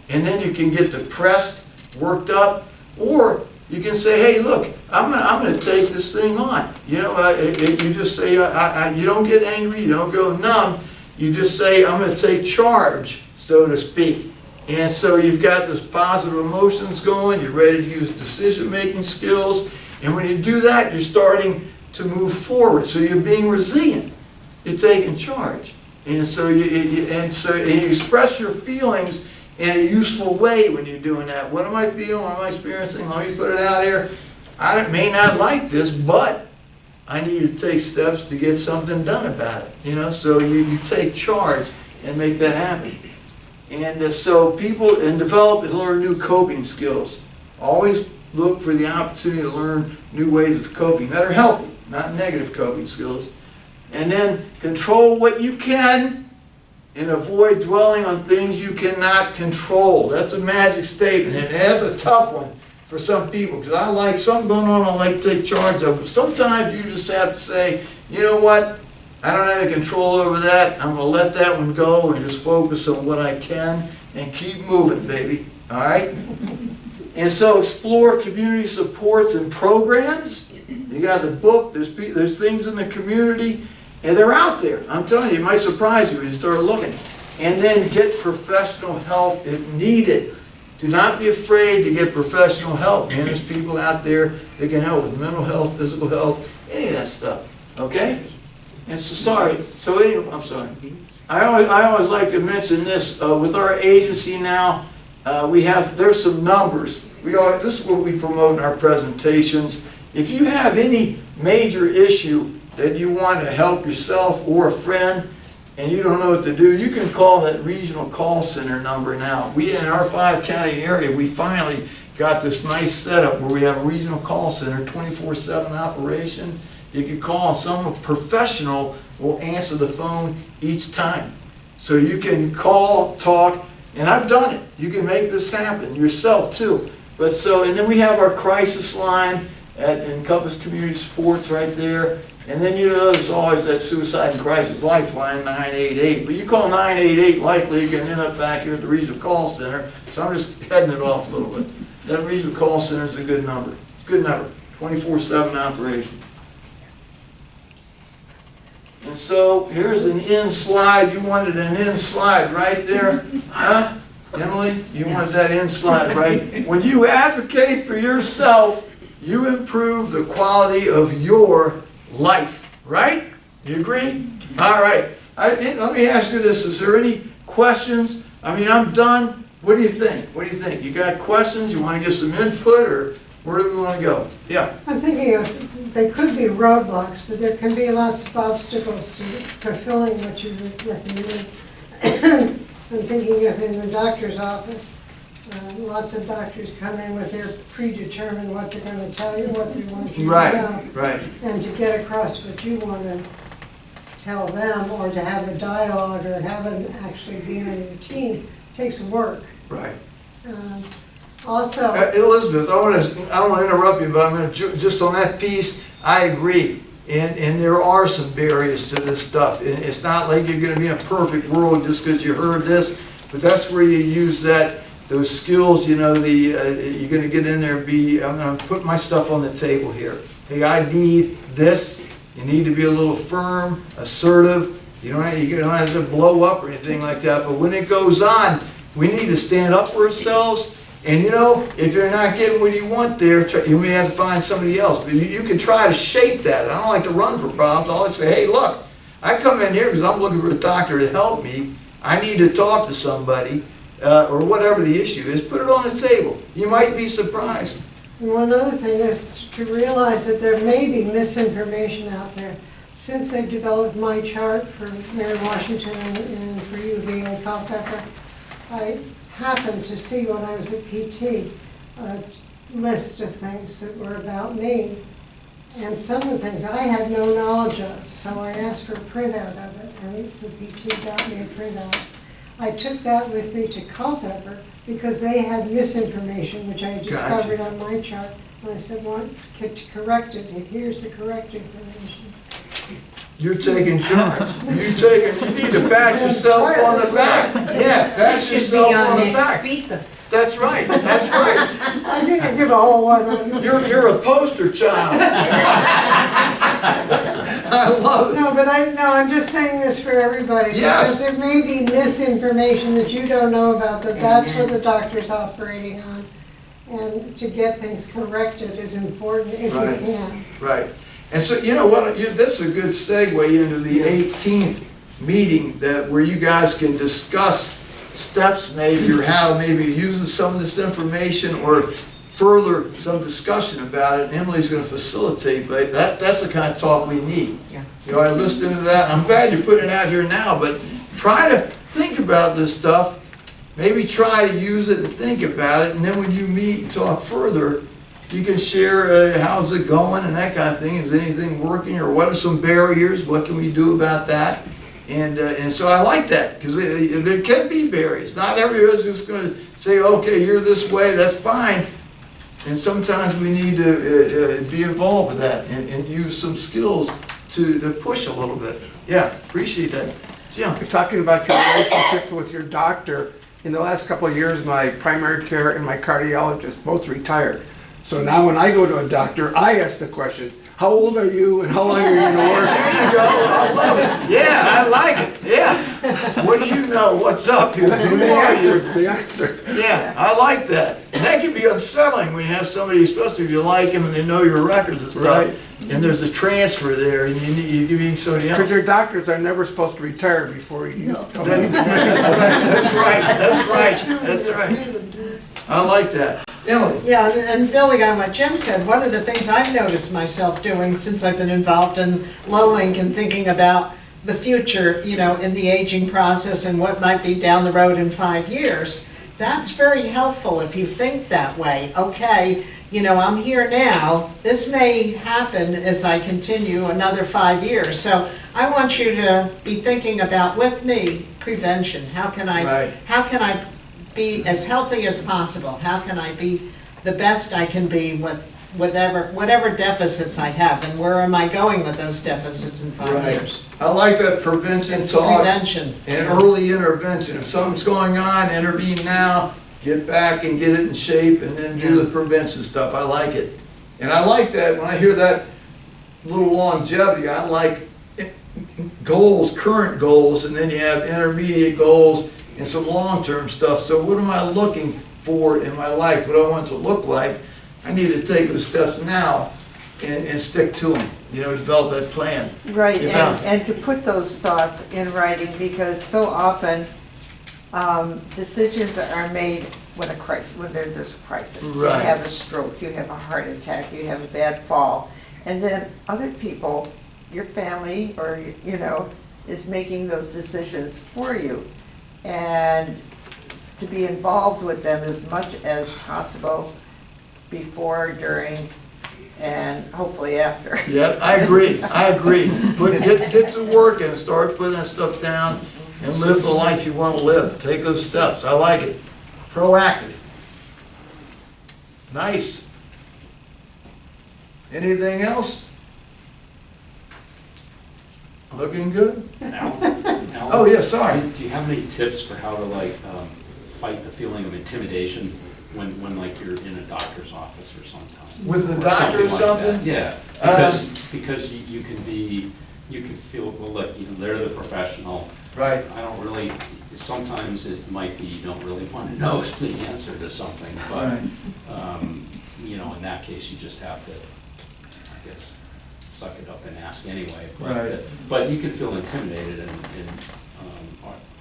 And then you can get depressed, worked up, or you can say, hey, look, I'm gonna take this thing on. You know, you just say, you don't get angry, you don't go numb, you just say, I'm gonna take charge, so to speak. And so you've got this positive emotions going, you're ready to use decision-making skills, and when you do that, you're starting to move forward. So you're being resilient, you're taking charge. And so you express your feelings in a useful way when you're doing that. What am I feeling? What am I experiencing? Let me put it out here. I may not like this, but I need to take steps to get something done about it. You know, so you take charge and make that happen. And so people develop and learn new coping skills. Always look for the opportunity to learn new ways of coping that are healthy, not negative coping skills. And then control what you can and avoid dwelling on things you cannot control. That's a magic statement, and that's a tough one for some people, because I like something going on I like to take charge of. But sometimes you just have to say, you know what, I don't have any control over that. I'm going to let that one go and just focus on what I can and keep moving, baby. All right? And so explore community supports and programs. You got the book, there's things in the community, and they're out there. I'm telling you, it might surprise you when you start looking. And then get professional help if needed. Do not be afraid to get professional help. Man, there's people out there that can help with mental health, physical health, any of that stuff. Okay? And so, anyway, I'm sorry. I always like to mention this. With our agency now, there's some numbers. This is what we promote in our presentations. If you have any major issue that you want to help yourself or a friend and you don't know what to do, you can call that regional call center number now. We, in our 5-county area, we finally got this nice setup where we have a regional call center, 24/7 operation. You can call and some professional will answer the phone each time. So you can call, talk, and I've done it. You can make this happen yourself too. But so, and then we have our crisis line at Encompass Community Sports right there. And then you know there's always that suicide and crisis lifeline, 988. But you call 988, likely you're going to end up back here at the regional call center. So I'm just heading it off a little bit. That regional call center is a good number. It's a good number. 24/7 operation. And so here's an in slide. You wanted an in slide right there, huh? Emily, you wanted that in slide, right? When you advocate for yourself, you improve the quality of your life, right? You agree? All right. Let me ask you this. Is there any questions? I mean, I'm done. What do you think? What do you think? You got questions? You want to get some input, or where do we want to go? Yeah. I'm thinking of, they could be roadblocks, but there can be lots of obstacles to fulfilling what you recommend. I'm thinking of in the doctor's office, lots of doctors come in with their predetermined what they're going to tell you, what they want you to know. Right. And to get across what you want to tell them, or to have a dialogue, or have them actually be in a routine, takes work. Right. Also, Elizabeth, I don't want to interrupt you, but I'm going to just on that piece. I agree, and there are some barriers to this stuff. And it's not like you're going to be in a perfect world just because you heard this, but that's where you use those skills. You know, you're going to get in there and I'm going to put my stuff on the table here. Hey, I need this. You need to be a little firm, assertive. You don't have to blow up or anything like that. But when it goes on, we need to stand up for ourselves. And you know, if you're not getting what you want there, you may have to find somebody else. But you can try to shape that. I don't like to run for problems. I like to say, hey, look, I come in here because I'm looking for a doctor to help me. I need to talk to somebody, or whatever the issue is. Put it on the table. You might be surprised. and one other thing is to realize that there may be misinformation out there. Since they've developed my chart for Mary Washington and for UVA Culpeper, I happened to see when I was at PT a list of things that were about me. And some of the things I had no knowledge of, so I asked for a printout of it, and the PT got me a printout. I took that with me to Culpeper because they had misinformation, which I had discovered on my chart. And I said, well, to correct it, here's the correct information. You're taking charge. You need to pat yourself on the back. Yeah, pat She should yourself be on our the next back. speaker. That's right, that's right. I think I give a whole one. You're a poster child. I love it. No, but I'm just saying this for everybody. Yes. Because there may be misinformation that you don't know about, that's what the doctor's operating on. And to get things corrected is important if you Right. can. Right. And so, you know what, this is a good segue into the 18th meeting where you guys can discuss steps maybe, or how maybe using some of this information or further some discussion about it. And Emily's going to facilitate, but that's the kind of talk we need. Yeah. You know, I listened to that. I'm glad you're putting it out here now, but try to think about this stuff. Maybe try to use it and think about it, and then when you meet and talk further, you can share how's it going and that kind of thing. Is anything working, or what are some barriers? What can we do about that? And so I like that, because there can be barriers. Not everybody's just going to say, okay, you're this way, that's fine. And sometimes we need to be involved with that and use some skills to push a little bit. Yeah, appreciate that. Jim? You're talking about your relationship with your doctor. In the last couple of years, my primary care and my cardiologist both retired. So now when I go to a doctor, I ask the question, how old are you and how long are you going to work? There you go. I love it. Yeah, I like it. Yeah. What do you know? What's up here? Who are you? The answer. Yeah, I like that. And that can be unsettling when you have somebody, especially if you like them and they know your records and stuff. Right. And there's a transfer there, and you need somebody else. Because your doctors are never supposed to retire before you come in. That's right. I like that. Emily? Yeah, and building on what Jim said, one of the things I've noticed myself doing since I've been involved in LOWLINC and thinking about the future, you know, in the aging process and what might be down the road in 5 years, that's very helpful if you think that way. Okay, you know, I'm here now, this may happen as I continue another 5 years. So I want you to be thinking about, with me, prevention. How can I be as healthy as possible? How can I be the best I can be with whatever deficits I have, and where am I going with those deficits in 5 years? I like that prevention It's talk. prevention. And early intervention. If something's going on, intervene now, get back and get it in shape, and then do the prevention stuff. I like it. And I like that, when I hear that little longevity, I like goals, current goals, and then you have intermediate goals and some long-term stuff. So what am I looking for in my life? What do I want it to look like? I need to take those steps now and stick to them, you know, develop that plan. Right, Yeah. and to put those thoughts in writing, because so often decisions are made when there's a crisis. Right. You have a stroke, you have a heart attack, you have a bad fall, and then other people, your family, or, you know, is making those decisions for you. And to be involved with them as much as possible before, during, and hopefully after. Yeah, I agree. Get to work and start putting that stuff down and live the life you want to live. Take those steps. I like it. Proactive. Nice. Anything else? Looking good? Alan? Oh, yeah, sorry. Do you have any tips for how to fight the feeling of intimidation when like you're in a doctor's office or something? With the doctor or like something? that? Yeah, because you can feel, well, look, you know, they're the professional. Right. I don't really, sometimes it might be you don't really want to know the answer to something, but, Right. you know, in that case, you just have to, I guess, suck it up and ask anyway. Right. But you can feel intimidated and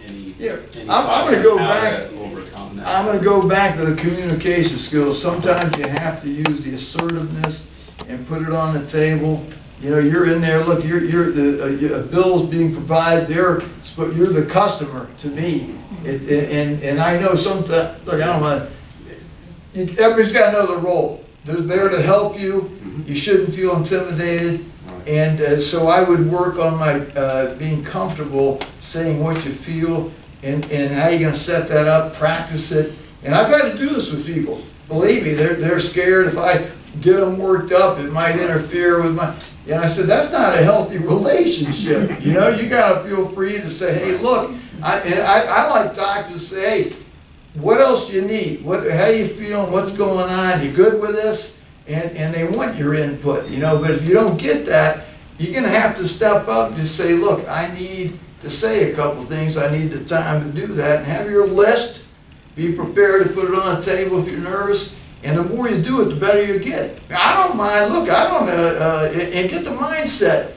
any Yeah, any I'm thoughts gonna on go how back. to overcome that? I'm going to go back to the communication skills. Sometimes you have to use the assertiveness and put it on the table. You know, you're in there, look, you're the bill's being provided, you're the customer to me. And I know sometimes, look, I don't want, everybody's got to know their role. They're there to help you. You shouldn't feel intimidated. And so I would work on my being comfortable saying what you feel and how you're going to set that up, practice it. And I've had to do this with people. Believe me, they're scared. If I get them worked up, it might interfere with And I said, that's not a healthy relationship. You know, you gotta feel free to say, hey, look, I like doctors to say, hey, what else do you need? How you feeling? What's going on? You good with this? And they want your input, you know, but if you don't get that, you're gonna have to step up and just say, look, I need to say a couple things. I need the time to do that, and have your list. Be prepared to put it on the table if you're nervous. And the more you do it, the better you get. I don't mind, look, and get the mindset.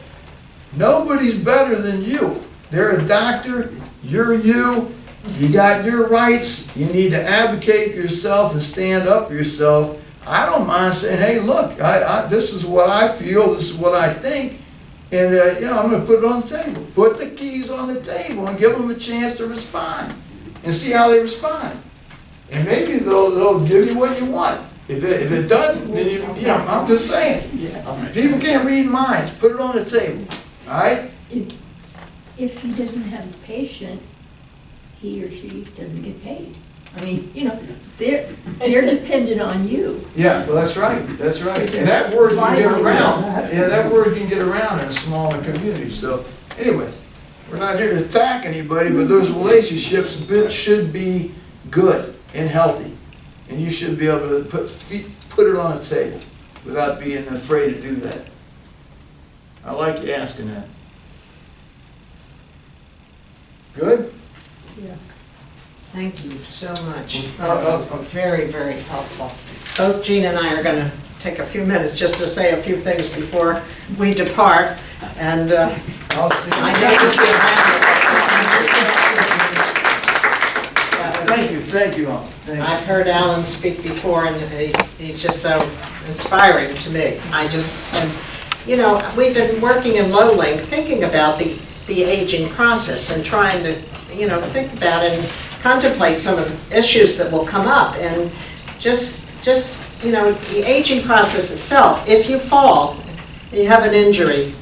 Nobody's better than you. They're a doctor, you're you, you got your rights, you need to advocate for yourself and stand up for yourself. I don't mind saying, hey, look, this is what I feel, this is what I think, and you know, I'm gonna put it on the table. Put the keys on the table and give them a chance to respond, and see how they respond. And maybe they'll give you what you want. If it doesn't, then you know, I'm just saying. People can't read minds. Put it on the table, all right? If he doesn't have a patient, he or she doesn't get paid. I mean, you know, they're dependent on you. Yeah, well, that's right, that's right. And that word can get around. Yeah, that word can get around in a smaller community. So, anyway, we're not here to attack anybody, but those relationships should be good and healthy. And you should be able to put it on the table without being afraid to do that. I like you asking that. Good? Yes. Thank you so much. Okay. Very, very helpful. Both Jean and I are going to take a few minutes just to say a few things before we depart. And I'll see. I know that Thank you all. Thank you. I've heard Alan speak before, and he's just so inspiring to me. And you know, we've been working in LOWLINC thinking about the aging process and trying to, you know, think about and contemplate some of the issues that will come up. And just you know, the aging process itself, if you fall, and you have an injury,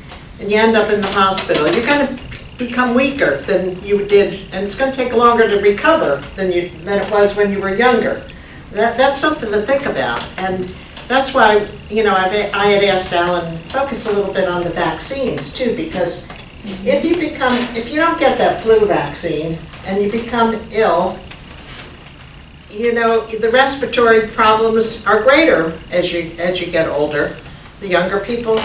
and you end up in the hospital, you're going to become weaker than you did, and it's going to take longer to recover than it was when you were younger. That's something to think about, and that's why, you know, I had asked Alan to focus a little bit on the vaccines too, because if you don't get that flu vaccine and you become ill, you know, the respiratory problems are greater as you get older. The younger people,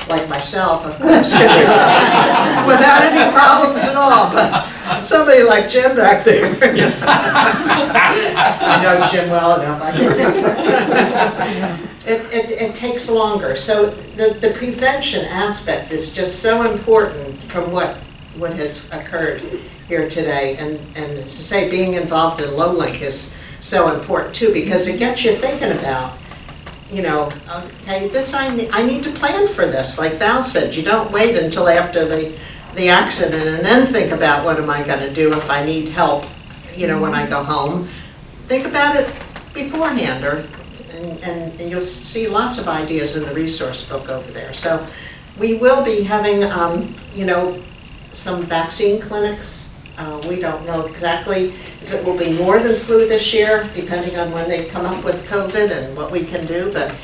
like myself, of course, without any problems at all, but somebody like Jim back there. I know Jim well enough, I can tell you. It takes longer, so the prevention aspect is just so important from what has occurred here today, and as I say, being involved in LOWLINC is so important too, because it gets you thinking about, you know, okay, I need to plan for this. Like Val said, you don't wait until after the accident and then think about what am I going to do if I need help, you know, when I go home. Think about it beforehand, and you'll see lots of ideas in the resource book over there. So we will be having, you know, some vaccine clinics. We don't know exactly if it will be more than flu this year, depending on when they come up with COVID and what we can do, but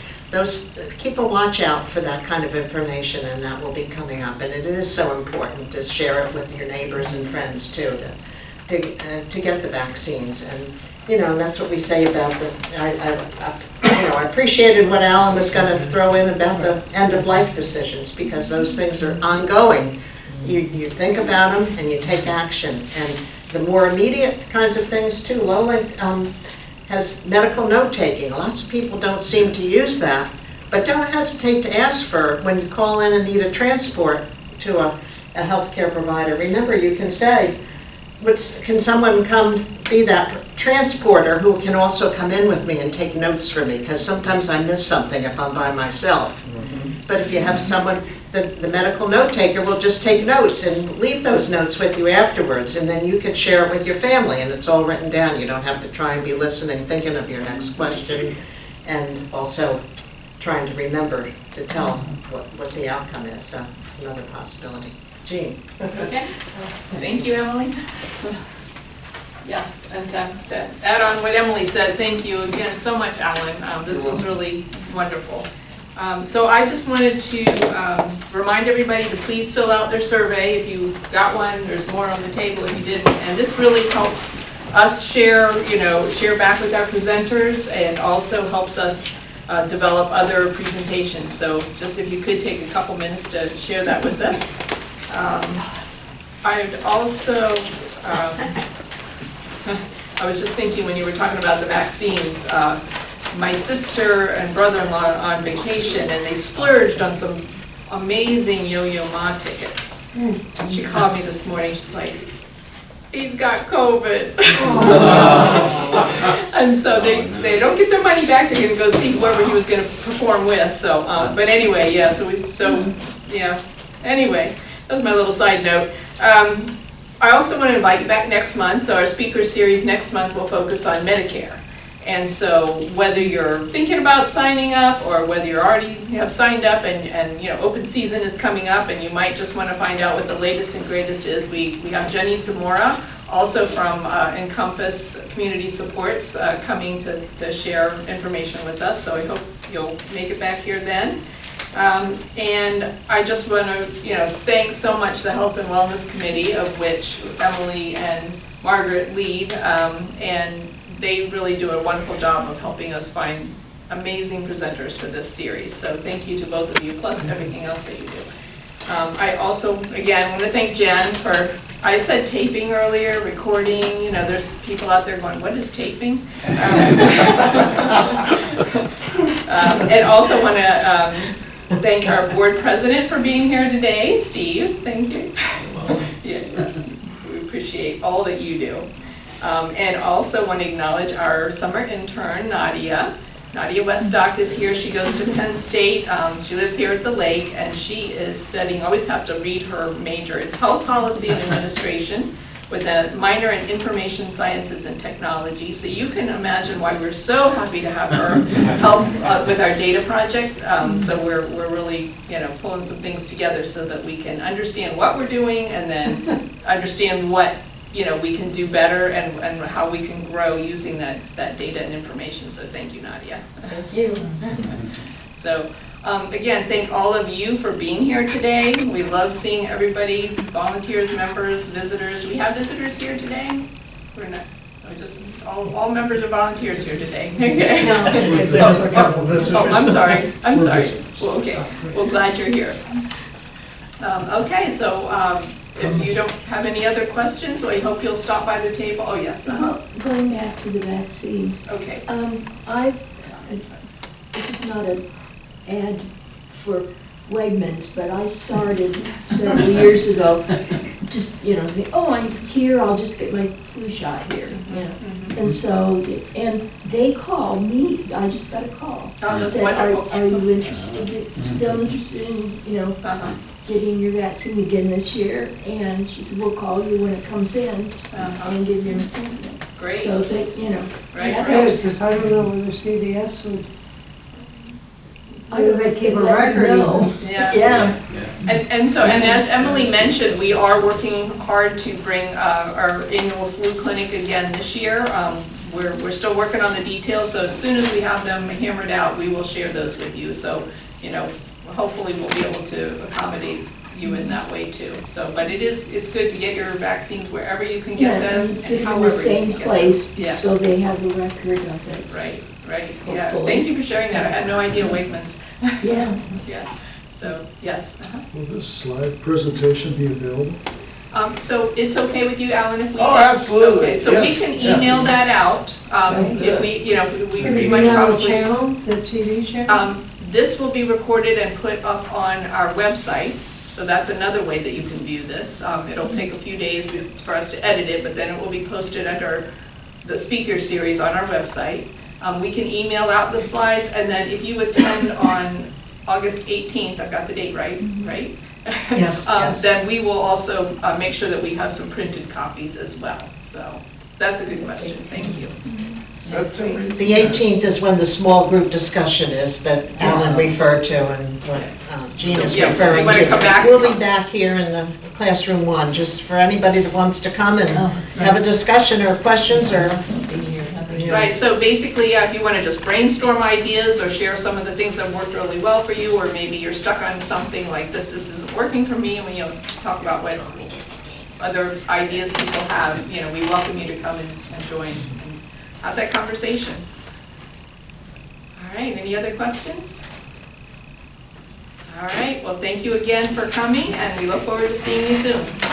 keep a watch out for that kind of information, and that will be coming up. And it is so important to share it with your neighbors and friends too, to get the vaccines. And you know, that's what we say about I appreciated what Alan was going to throw in about the end-of-life decisions, because those things are ongoing. You think about them and you take action. And the more immediate kinds of things too, LOWLINC has medical note-taking. Lots of people don't seem to use that, but don't hesitate to ask for, when you call in and need a transport to a healthcare provider, remember you can say, can someone come be that transporter who can also come in with me and take notes for me, because sometimes I miss something if I'm by myself. But if you have someone, the medical note taker will just take notes and leave those notes with you afterwards, and then you can share it with your family, and it's all written down. You don't have to try and be listening, thinking of your next question, and also trying to remember to tell what the outcome is. So it's another possibility. Jean. Okay, thank you, Emily. Yes, and to add on what Emily said, thank you again so much, Alan. This was really wonderful. So I just wanted to remind everybody to please fill out their survey. If you got one, there's more on the table if you didn't. And this really helps us share back with our presenters, and also helps us develop other presentations. So just if you could take a couple minutes to share that with us. I'd also, I was just thinking when you were talking about the vaccines, my sister and brother-in-law are on vacation, and they splurged on some amazing Yo-Yo Ma tickets. She called me this morning, she's like, he's got COVID. And so they don't get their money back, they're gonna go see whoever he was gonna perform with, so, but anyway, yeah, anyway, that was my little side note. I also want to invite you back next month, so our speaker series next month will focus on Medicare. And so whether you're thinking about signing up, or whether you already have signed up and open season is coming up and you might just want to find out what the latest and greatest is, we have Jenny Zamora, also from Encompass Community Supports, coming to share information with us, so I hope you'll make it back here then. And I just want to thank so much the Health and Wellness Committee, of which Emily and Margaret lead, and they really do a wonderful job of helping us find amazing presenters for this series. So thank you to both of you, plus everything else that you do. I also, again, want to thank Jen for, I said taping earlier, recording, there's people out there going, what is taping? And also want to thank our board president for being here today, Steve, thank you. Yeah, we appreciate all that you do. And also want to acknowledge our summer intern, Nadia. Nadia Weststock is here. She goes to Penn State. She lives here at the lake, and she is studying, always have to read her major. It's Health Policy and Administration with a minor in Information Sciences and Technology. So you can imagine why we're so happy to have her help with our data project. So we're really pulling some things together so that we can understand what we're doing, and then understand what we can do better, and how we can grow using that data and information. So thank you, Nadia. Thank you. So again, thank all of you for being here today. We love seeing everybody, volunteers, members, visitors. Do we have visitors here today? We're not. Just all members are volunteers here today. Okay. No. There's a couple visitors. Oh, I'm sorry. I'm sorry. Visitors. Well, okay. Well, glad you're here. Okay, so if you don't have any other questions, well, I hope you'll stop by the table. Oh, yes. Going back to the vaccines, Okay. this is not an ad for Wegmans, but I started several years ago, just, saying, oh, I'm here, I'll just get my flu shot here, And so, and they called me, I just got a call. Oh, that's Said, wonderful. Are you still interested in, getting your vaccine again this year? And she said, we'll call you when it comes in and give you an appointment. Great. So they, Right. that Yes, helps. because I don't know whether CVS would, I don't they keep a let me record know. even. Yeah. And so, and as Emily mentioned, we are working hard to bring our annual flu clinic again this year. We're still working on the details, so as soon as we have them hammered out, we will share those with you. So, hopefully we'll be able to accommodate you in that way too. So, but it's good to get your vaccines wherever you can get them, and put it in however the you same can get place, them. Yeah. so they have a record of it. Right, yeah. Hopefully. Thank you for sharing that. I had no idea Wegmans. Yeah. Yeah, so, yes. Will this slide presentation be available? So it's okay with you, Alan, if we? Oh, absolutely. Okay, so we Yes, can email that out. If we, we Can pretty it much be on the probably. channel, the TV channel? This will be recorded and put up on our website, so that's another way that you can view this. It'll take a few days for us to edit it, but then it will be posted under the speaker series on our website. We can email out the slides, and then if you attend on August 18th, I've got the date right? Yes, yes. Then we will also make sure that we have some printed copies as well. So that's a good question, thank you. The 18th is when the small group discussion is that Alan referred to and what Jean is Yeah, we referring wanna to. come back. We'll be back here in the classroom 1, just for anybody that wants to come and have a discussion or questions or Yeah. Right, so basically, if you want to just brainstorm ideas or share some of the things that worked really well for you, or maybe you're stuck on something like this isn't working for me, and we, talk about what other ideas people have, we welcome you to come and join and have that conversation. All right, any other questions? All right, well, thank you again for coming, and we look forward to seeing you soon.